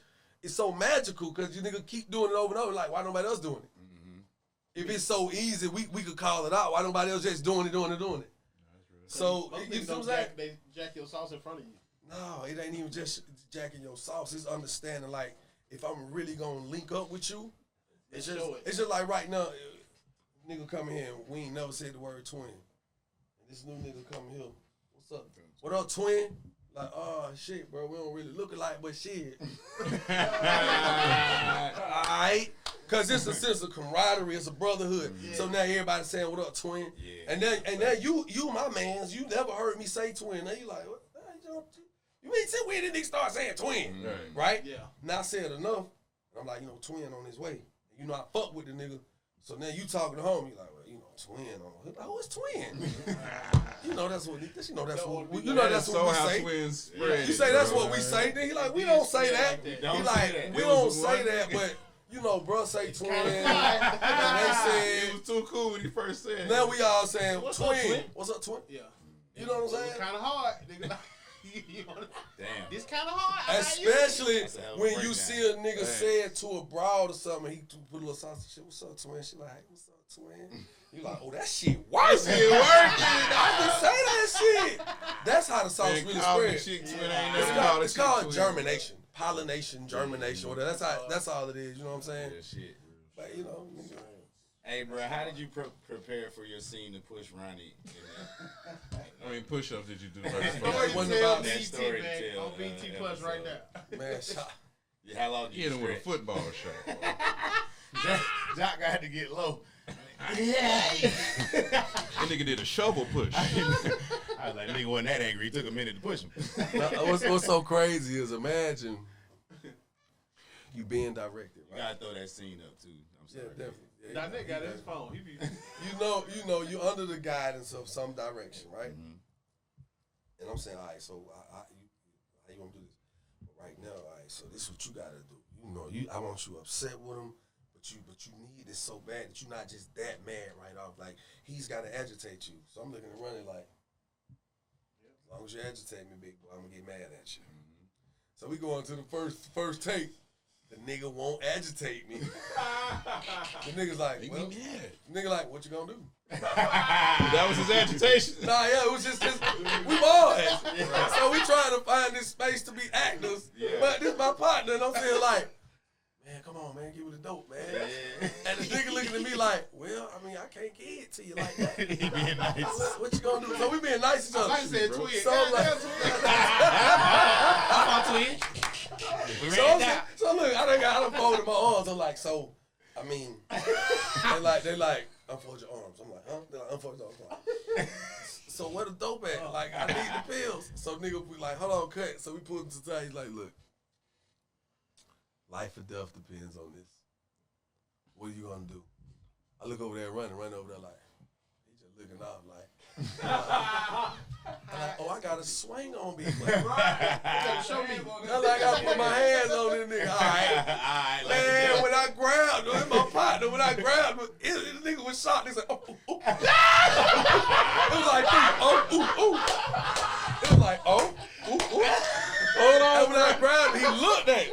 so magical because you nigga keep doing it over and over. Like, why nobody else doing it? If it's so easy, we could call it out. Why nobody else just doing it? So, you know what I'm saying? They jack your sauce in front of you. No, it ain't even just jacking your sauce. It's understanding, like, if I'm really going to link up with you, it's just like right now, nigga coming here, we ain't never said the word twin. And this new nigga coming here, what's up? What up, twin? Like, oh, shit, bro, we don't really look alike, but shit. All right? Because it's a sense of camaraderie, it's a brotherhood. Yeah. So now everybody saying, what up, twin? Yeah. And then you my mans, you never heard me say twin. Now you like, what? You ain't said we didn't start saying twin, right? Yeah. Now I said enough, and I'm like, you know, twin on his way. You know, I fuck with the nigga. So now you talking to home, you like, well, you know, twin on him. Oh, it's twin. You know that's what we say. Twins spread, you say that's what we say. Then he like, we don't say that. He like, we don't say that, but you know, bro say twin. And they said it was too cool when he first said it. Now we all saying What's twin. up, twin? What's up, twin? Yeah. You know what I'm saying? Kind of hard. Damn. It's kind of hard. Especially when you see a nigga say it to a broad or something, he put a little sauce and shit. What's up, twin? She like, hey, what's up, twin? You like, oh, that shit working. I can say that shit. That's how the sauce really spread. It's called germination, pollination, germination. Whatever. That's all it is. You know what I'm saying? Yeah, shit. But you know. Hey, bro, how did you prepare for your scene to push Ronnie? I mean, push-ups did you do? It wasn't about that story to tell. On BT Plus right now. Man, how long did you hit him with a football shot? Joc got to get low. That nigga did a shovel push. I was like, nigga wasn't that angry. It took a minute to push him. What's so crazy is imagine you being directed. Right? You gotta throw that scene up too. I'm sorry. Yeah, definitely. Yeah, that nigga got his phone. You know, you're under the guidance of some direction, right? And I'm saying, all right, so how you gonna do this? But right now, all right, so this is what you gotta do. You know, I want you upset with him, but you need this so bad that you're not just that mad right off. Like he's gotta agitate you. So I'm looking at Ronnie like, as long as you agitate me, big boy, I'm gonna get mad at you. So we go on to the first take. The nigga won't agitate me. The nigga's like, well, nigga like, what you gonna do? That was his agitation. Nah, yeah, it was just we boys. So we trying to find this space to be actors. But this my partner, and I'm saying like, man, come on, man, give it a dope, man. And the nigga looking at me like, well, I mean, I can't give it to you like that. He being nice. What you gonna do? So we being nice to each other. I said twin. So I'm like, so look, I done folded my arms. I'm like, so, I mean, they like, unfold your arms. I'm like, huh? They're like, unfold your arms. I'm like, so where the dope at? Like, I need the pills. So nigga be like, hold on, cut. So we pull him to the side. He's like, look, life or death depends on this. What are you gonna do? I look over there running over there like, he just looking out like, oh, I got a swing on me. Like, show me. I'm like, I gotta put my hands on this nigga. All right. Man, when I grabbed him, my partner, when I grabbed him, the nigga was shocked. He said, oh, ooh, ooh. It was like, oh, ooh, ooh. It was like, oh, ooh, ooh. Hold on. And when I grabbed him, he looked at me.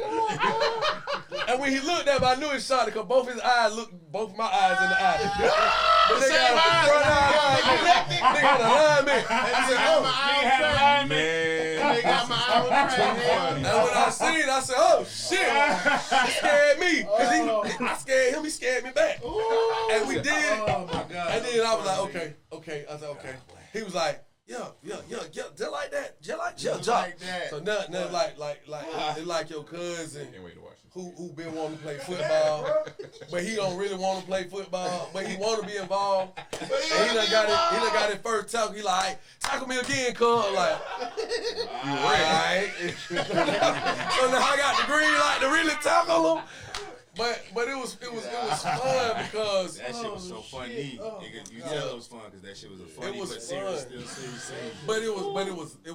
And when he looked at me, I knew he shot it because both his eyes looked, both my eyes in the eye. The same eyes. Nigga had alignment. And he said, oh, Nigga had alignment. They got my eye and when I seen it, I said, oh, shit. He scared me. Because I scared him, he scared me back. And we did it. Oh, my God. And then I was like, okay. I said, okay. He was like, yeah, just like that. Just like that. So nothing like your cousin who been wanting to play football, but he don't really want to play football, but he want to be involved. And he done got it first tackle. He like, tackle me again, cuz. I'm like, you right. So now I got the green light to really tackle him. But it was fun because that shit was so funny. You tell it was fun because that shit was a funny it was but fun. serious scene. But it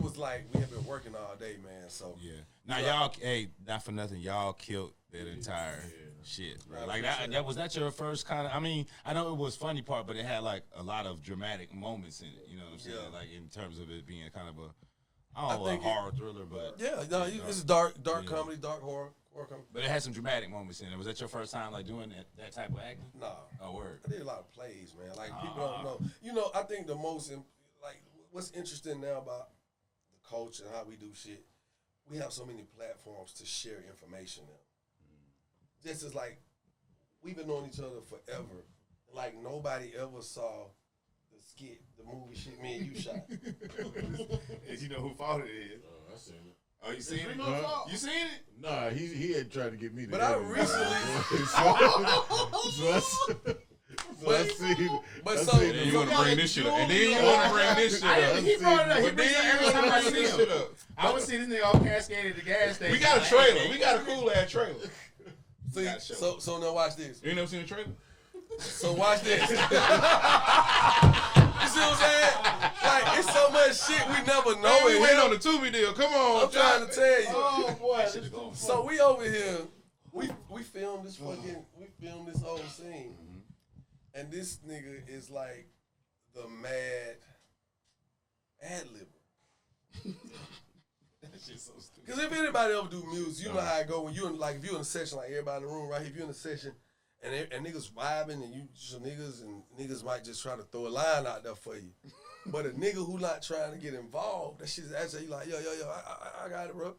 was like we had been working all day, man. So yeah. Now y'all, hey, not for nothing, y'all killed that entire shit. Bro. Like that was that your first kind of? I mean, I know it was funny part, but it had like a lot of dramatic moments in it. You know what I'm saying? Yeah. Like in terms of it being kind of a horror thriller, but it's dark comedy, dark horror. But it had some dramatic moments in it. Was that your first time like doing that type of acting? Nah. Oh, word. I did a lot of plays, man. Like people don't know. You know, I think the most like what's interesting now about the culture and how we do shit, we have so many platforms to share information now. Just as like we've been knowing each other forever. Like nobody ever saw the skit, the movie shit me and you shot. And you know who fault it is? Oh, I seen it. Oh, you seen it? You seen it? Nah, he had tried to get me to. But I recently. Then you want to bring this shit up. And then you want to bring this shit up. He brought it up. He brings it up every time I see him. I would see this nigga all cascaded at the gas station. We got a trailer. We got a cool ass trailer. See, so now watch this. You ain't never seen the trailer? So watch this. You see what I'm saying? Like, it's so much shit we never know. We wait on the Tubi deal. Come on. I'm trying to tell you. Oh, boy. So we over here, we filmed this whole scene. And this nigga is like the mad ad-libber. That shit's so stupid. Because if anybody ever do music, you know how it go when you're like, if you're in a session, like everybody in the room, right? If you're in a session, and niggas vibing and you just niggas might just try to throw a line out there for you. But a nigga who not trying to get involved, that shit's actually like, yo, I got it, bro.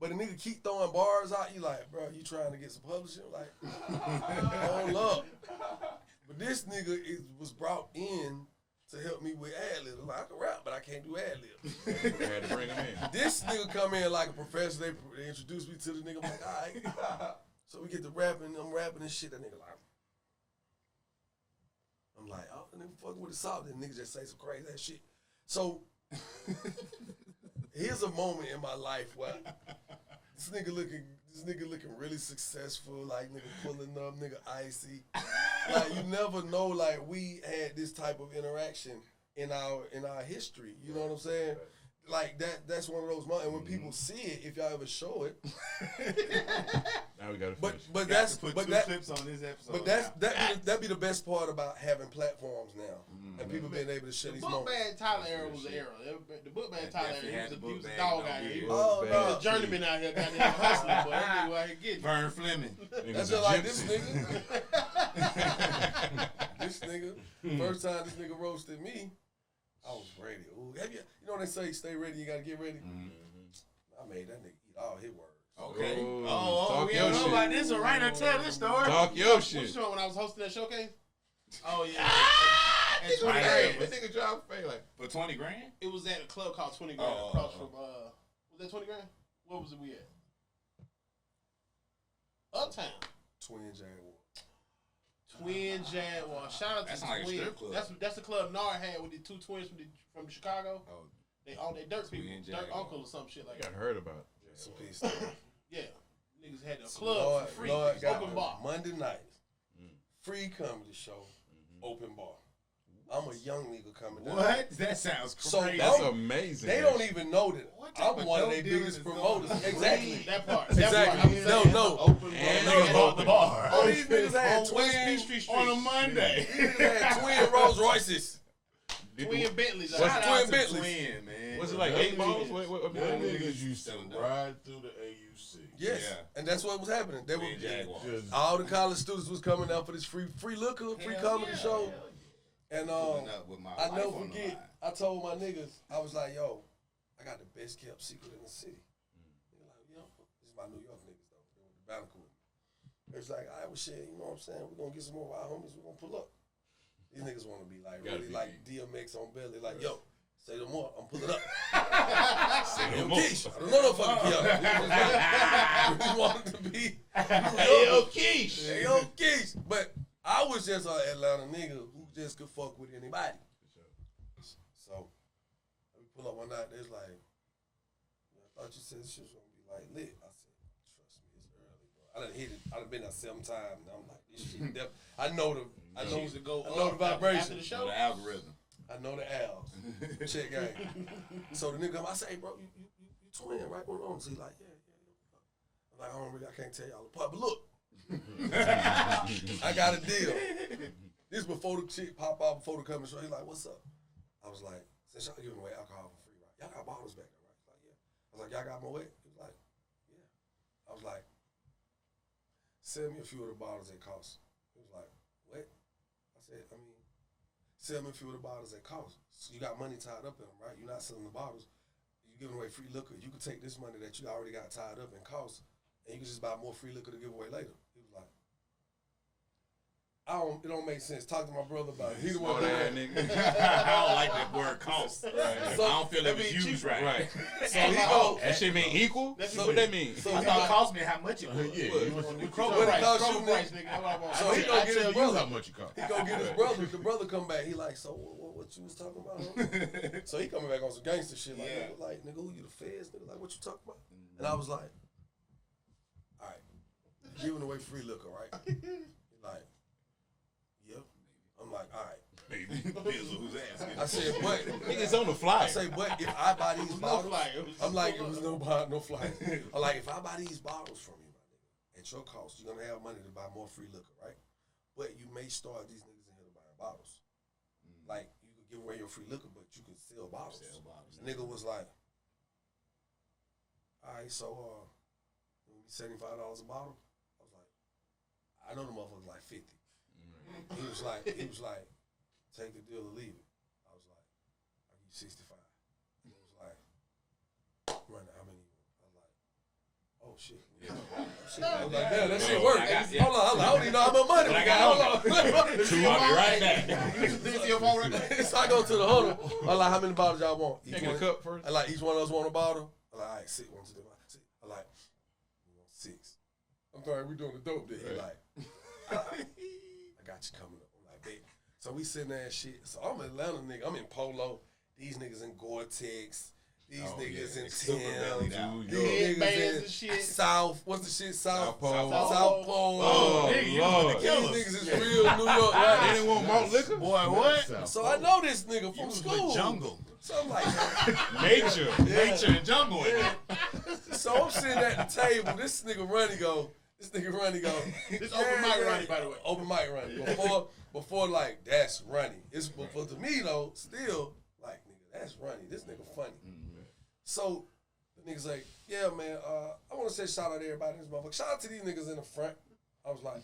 But a nigga keep throwing bars out, you like, bro, you trying to get some publishing? Like, hold up. But this nigga was brought in to help me with ad-libs. Like, I can rap, but I can't do ad-libs. Had to bring him in. This nigga come in like a professor. They introduced me to the nigga. I'm like, all right. So we get to rapping. I'm rapping and shit. That nigga like, I'm like, oh, the nigga fucking with the salt. That nigga just say some crazy ass shit. So here's a moment in my life where this nigga looking really successful. Like nigga pulling up, nigga icy. Like you never know. Like we had this type of interaction in our history. You know what I'm saying? like that's one of those moments. And when people see it, if y'all ever show it, Now we gotta but finish. but You have that's to put but two that clips on this episode. but that be the best part about having platforms now and people being able to share The these Book moments. Bag Tyler era was an era. The Book Bag Tyler definitely era, had he the was book a bag, dog no out here. He beard. was Oh, a no. journeyman out here, goddamn hustling, boy. That nigga out here getting it. Vern Fleming. That's just like this nigga. This nigga. First time this nigga roasted me, I was ready. Ooh, you know when they say stay ready, you gotta get ready? I made that nigga eat all his words. Okay. Ooh, Oh, talk we your don't know shit. about this. So right now, tell this story. Talk your What shit. you doing when I was hosting that showcase? Oh, yeah. This Right. nigga drop fake like. For 20 grand? It was at a club called 20 Grand across from, was that 20 Grand? Where was it we at? Uptown. Twin Jaguar. Twin Jaguar. Shout out to That's the like a Twin. strip club. That's the club Nard had with the two twins from Chicago. Oh, They all they dirt people, Twin dirt Jaguar. uncle or some shit like I that. heard about it. Some piece. Yeah, niggas had a club for free, Lord got open bar. Monday night, free comedy show, open bar. I'm a young nigga coming down. what? That sounds So crazy. That's amazing. They don't even know that type I'm of one of dope their dealer biggest is promoters. going- Exactly. That part. Exactly. No. Open And bar. niggas bought the bar. Oh, these niggas had On West twin, Peachtree Street. on a Monday. these niggas had twin Rolls Royces. Twin Bentleys. What's Shout twin out to Bentleys? Twin, man. Was it like Them 8 balls? niggas- What Them niggas niggas used to selling dope. ride through the AUC. Yes, Yeah. and that's what was happening. They were Twin Jaguar. Just all the college students was coming out for this free liquor, free comedy show, and Pulling up with my I life never on the forget. line. I told my niggas, I was like, yo, I got the best kept secret in the city. They like, yo, this is my New York niggas though. They were the Banneker with me. It's like, all right, well, shit, you know what I'm saying? We're gonna get some more of our homies. We're gonna pull up. These niggas want to be like Gotta really be like DMX on belly, like, yo, say no more. I'm pulling up. Say Yo, no more. Keish, I don't know no fucking Keisha. We wanted to be. Hey, yo, Keish. Hey, yo, Keish. But I was just an Atlanta nigga who just could fuck with anybody. So we pull up one night. There's like, I thought you said this shit was gonna be like lit. I said, trust me, it's early, bro. I done hit it. I done been there 7 times. And I'm like, this shit. I know the. I know Used to go I know the up vibration. after the So show. the algorithm. I know the L's. Check game. So the nigga come, I say, hey, bro, you twin, right? What on? So he like, yeah. I'm like, I can't tell y'all apart, but look. I got a deal. This before the chick pop out, before the coming show. He like, what's up? I was like, since y'all giving away alcohol for free, right? Y'all got bottles back there, right? He's like, yeah. I was like, y'all got Moet? He was like, yeah. I was like, sell me a few of the bottles that cost. He was like, what? I said, sell me a few of the bottles that cost. So you got money tied up in them, right? You're not selling the bottles. You're giving away free liquor. You can take this money that you already got tied up in cost, and you can just buy more free liquor to give away later. He was like, it don't make sense. Talk to my brother about it. He the one Smart that ass nigga. I don't like that word cost. So, I don't feel it I was mean, used right. Right. So he go. That shit mean equal? What that mean? So I he thought it go. cost me how much it was. Yeah, you was What it cost you, Kroger price, nigga? nigga. That's what I want. So he I gonna get tell his you brother. how much it cost. He go get his brother. The brother come back. He like, so what you was talking about? Huh? So he coming back on some gangster shit. Like, nigga, who you the feds? Nigga, like, what you talking about? And I was like, all right, giving away free liquor, right? He like, yep. I'm like, all right. Maybe Bizzle who's asking. I said, but Niggas on the fly. I say, but if I buy these No bottles, flyer. I'm like, it was no flight. I'm like, if I buy these bottles from you, my nigga, at your cost, you're gonna have money to buy more free liquor, right? But you may start these niggas in here to buying bottles. Like, you could give away your free liquor, but you could sell bottles. The nigga was like, all right, so it would be $75 a bottle. I was like, I know the motherfucker's like 50. He was like, take the deal or leave it. I was like, I'll give you 65. He was like, run it, how many? I was like, oh shit. I was like, damn, that shit worked. Hold on, I don't even know how much money. I got Hold on. I'll be right back. So I go to the huddle. I'm like, how many bottles y'all want? Taking a cup first. I like, each one of us want a bottle. I'm like, all right, 6, 1, 2, 3, 4, 6. I'm like, we want 6. I'm sorry, we doing the dope deal. He like, I got you coming up. I'm like, bet. So we sitting there and shit. So I'm an Atlanta nigga. I'm in polo. These niggas in Gore-Tex. These Oh, niggas yeah. in Super belly down. These niggas Bands in and shit. South. What's the shit? South Pole. South Pole. Oh, Nigga, you Lord. was These the killers. niggas is real New York. Right? They didn't want malt liquor? Boy, what? So I know this nigga You from was school. with jungle. So I'm like, Nature and jungle. so I'm sitting at the table. This nigga Ronnie go. This open mic Ronnie, by the way. Open mic Ronnie. Before like, that's Ronnie. It's but to me though, still like, nigga, that's Ronnie. This nigga funny. So the nigga's like, yeah, man, I want to say shout out to everybody in this motherfucker. Shout out to these niggas in the front. I was like,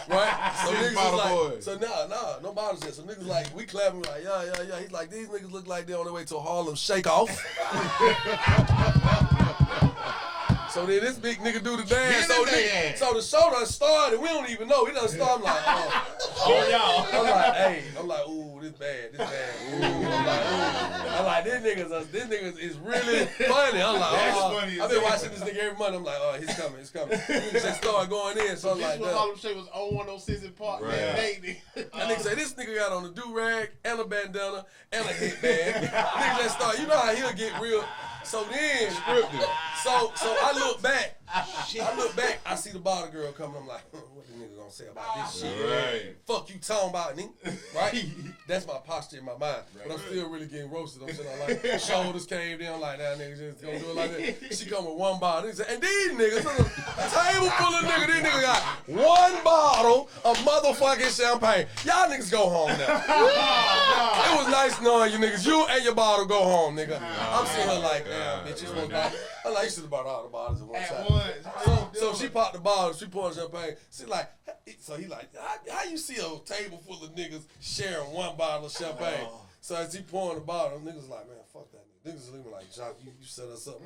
right? So City niggas bottle was like, boys. so no bottles yet. So niggas like, we clapping, we like, yeah. He's like, these niggas look like they on their way to a Harlem shake off. So then this big nigga do the dance. So the show done started. We don't even know. He done started. I'm like, Y'all. I'm like, ooh, this bad. Ooh, I'm like, this nigga is really funny. I'm like, That's funny as I've been hell. watching this nigga every month. I'm like, oh, he's coming. Niggas just started going in. So I'm This like, was that. Harlem Shake was 0106 in Park. Right. Man, dating. That nigga say this nigga got on a do-rag and a bandana and a headband. Nigga just start, you know how he'll get real. So then, so I look back. I see the bottle girl coming. I'm like, what the nigga gonna say about this shit? Right. Fuck you talking about, nigga. Right? That's my posture in my mind. But I'm still really getting roasted. I'm sitting there like, shoulders caved in. I'm like, that nigga just gonna do it like that. She come with one bottle. And these niggas, a table full of niggas, these niggas got one bottle of motherfucking champagne. Y'all niggas go home now. It was nice knowing you niggas. You and your bottle go home, nigga. I'm sitting here like, damn, bitch, you supposed to buy. I'm like, you should have bought all the bottles at one time. So she popped the bottle, she poured champagne. She like, so he like, how you see a table full of niggas sharing one bottle of champagne? So as he pouring the bottle, niggas like, man, fuck that nigga. Niggas is looking like, Joc, you set us up.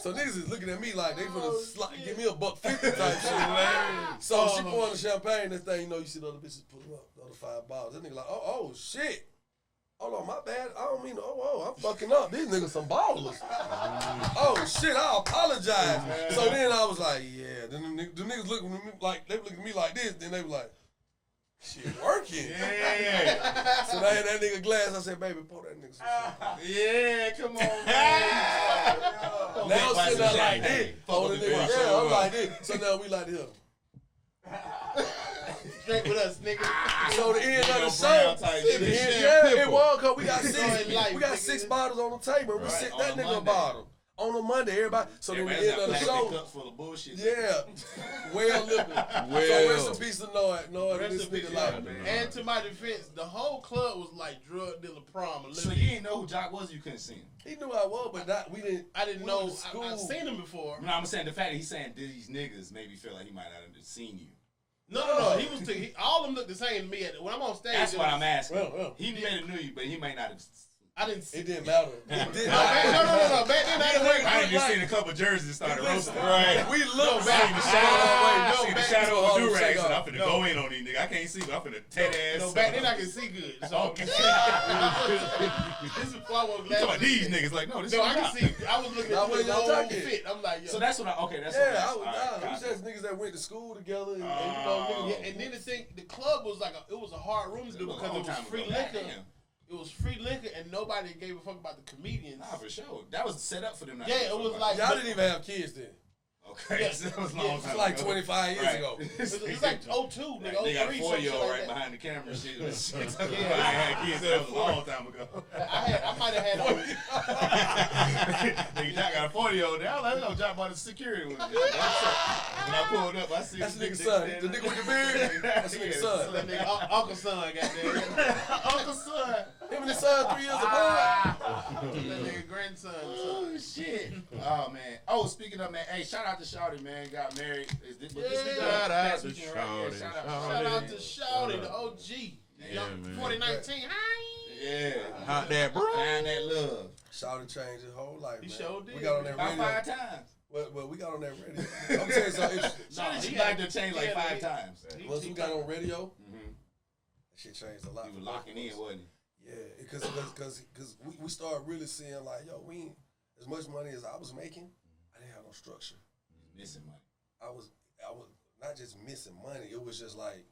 So niggas is looking at me like they finna give me $1.50 type shit. So she pouring the champagne, this thing, you know, you see the other bitches pulling up, the other 5 bottles. That nigga like, oh shit. Hold on, my bad. I don't mean, I'm fucking up. These niggas some ballers. Oh shit, I apologize. So then I was like, yeah. Then the niggas looking at me like, they look at me like this. Then they was like, shit, working. Yeah. So I had that nigga glass. I said, baby, pour that nigga some shit. Yeah, come on, man. Now I'm sitting there like this. Fuck The with the nigga, bitch. yeah, I'm like this. So now we like this. Drink with us, nigga. So the end of the Brown show, type the shit. end, yeah, it was cause we got Life, we got nigga. 6 bottles on the table. We Right, sent on that a nigga a Monday. bottle on a Monday. Everybody. So then the end of the show. Cup full of bullshit. Yeah, well liquor. So rest in peace to Noah. Noah, Rest this in peace, nigga yeah, like, man. And to my defense, the whole club was like drug dealer prom. So you didn't know who Joc was? You couldn't see him. he knew I was, but we didn't. I didn't we know. went to school. I've seen him before. No, I'm saying the fact that he's saying these niggas made me feel like he might not have seen you. No. He was. All of them look the same to me. When I'm on stage, That's what I'm asking. Well. He may have knew you, but he might not have. I didn't see. It didn't matter. It didn't No, matter. back then I didn't work. I just seen a couple jerseys and started roasting. Right. We look back. See the shadow, see the back shadow to of the Harlem do-rags, Shake and I'm Off. finna go in on these niggas. I can't see, but I'm finna tear ass. No, back then I could see good. So Okay. this is before I was You talking about glasses. these niggas? Like, no, this No, is I can not. see. I was looking Now, at when the y'all whole talking? fit. I'm like, yo. So that's what that's Yeah, what I was. Alright, We was just niggas that went to school together, and you know, niggas. Yeah, and then the thing, the club was like it was a hard room to do because it was free liquor. It was free liquor, and nobody gave a fuck about the comedians. Nah, for sure. That was set up for them. Yeah, it was like Y'all didn't even have kids then. Okay, so that was a long It's time like ago. 25 years Right. ago. It's like 02, nigga, 03, They got a 4-year-old like right that. behind the camera and shit. Yeah. I had kids. That was a long time ago. I might have had. Nigga, Joc got a 40-year-old there. I was like, no, Joc bought a security one. When I pulled up, I see That's this nigga's son. The nigga with the beard. That's nigga's son. That nigga, Uncle Son, goddamn. Uncle Son. Him and his son 3 years apart. That nigga grandson. Oh, shit. Oh, man. Oh, speaking of, man, hey, shout out to Shawty, man. Got married. Is this weekend? Shout out Past to weekend, right? Yeah, Shawty. shout out to Shout out Shawty. to Shawty, the OG. man. 2019. Yeah. Hot that, bro. Find that love. Shawty changed his whole life, He man. sure did. We got on that About radio. 5 times. Well, we got on that radio. I'm gonna tell you something interesting. Shawty, she he liked had- to change like he had 5 a- times. Once we got on radio, Mm-hmm. that shit changed a lot. He was for locking both in, of us. wasn't he? Yeah, because we started really seeing like, yo, we ain't, as much money as I was making, I didn't have no structure. Missing money. I was not just missing money. It was just like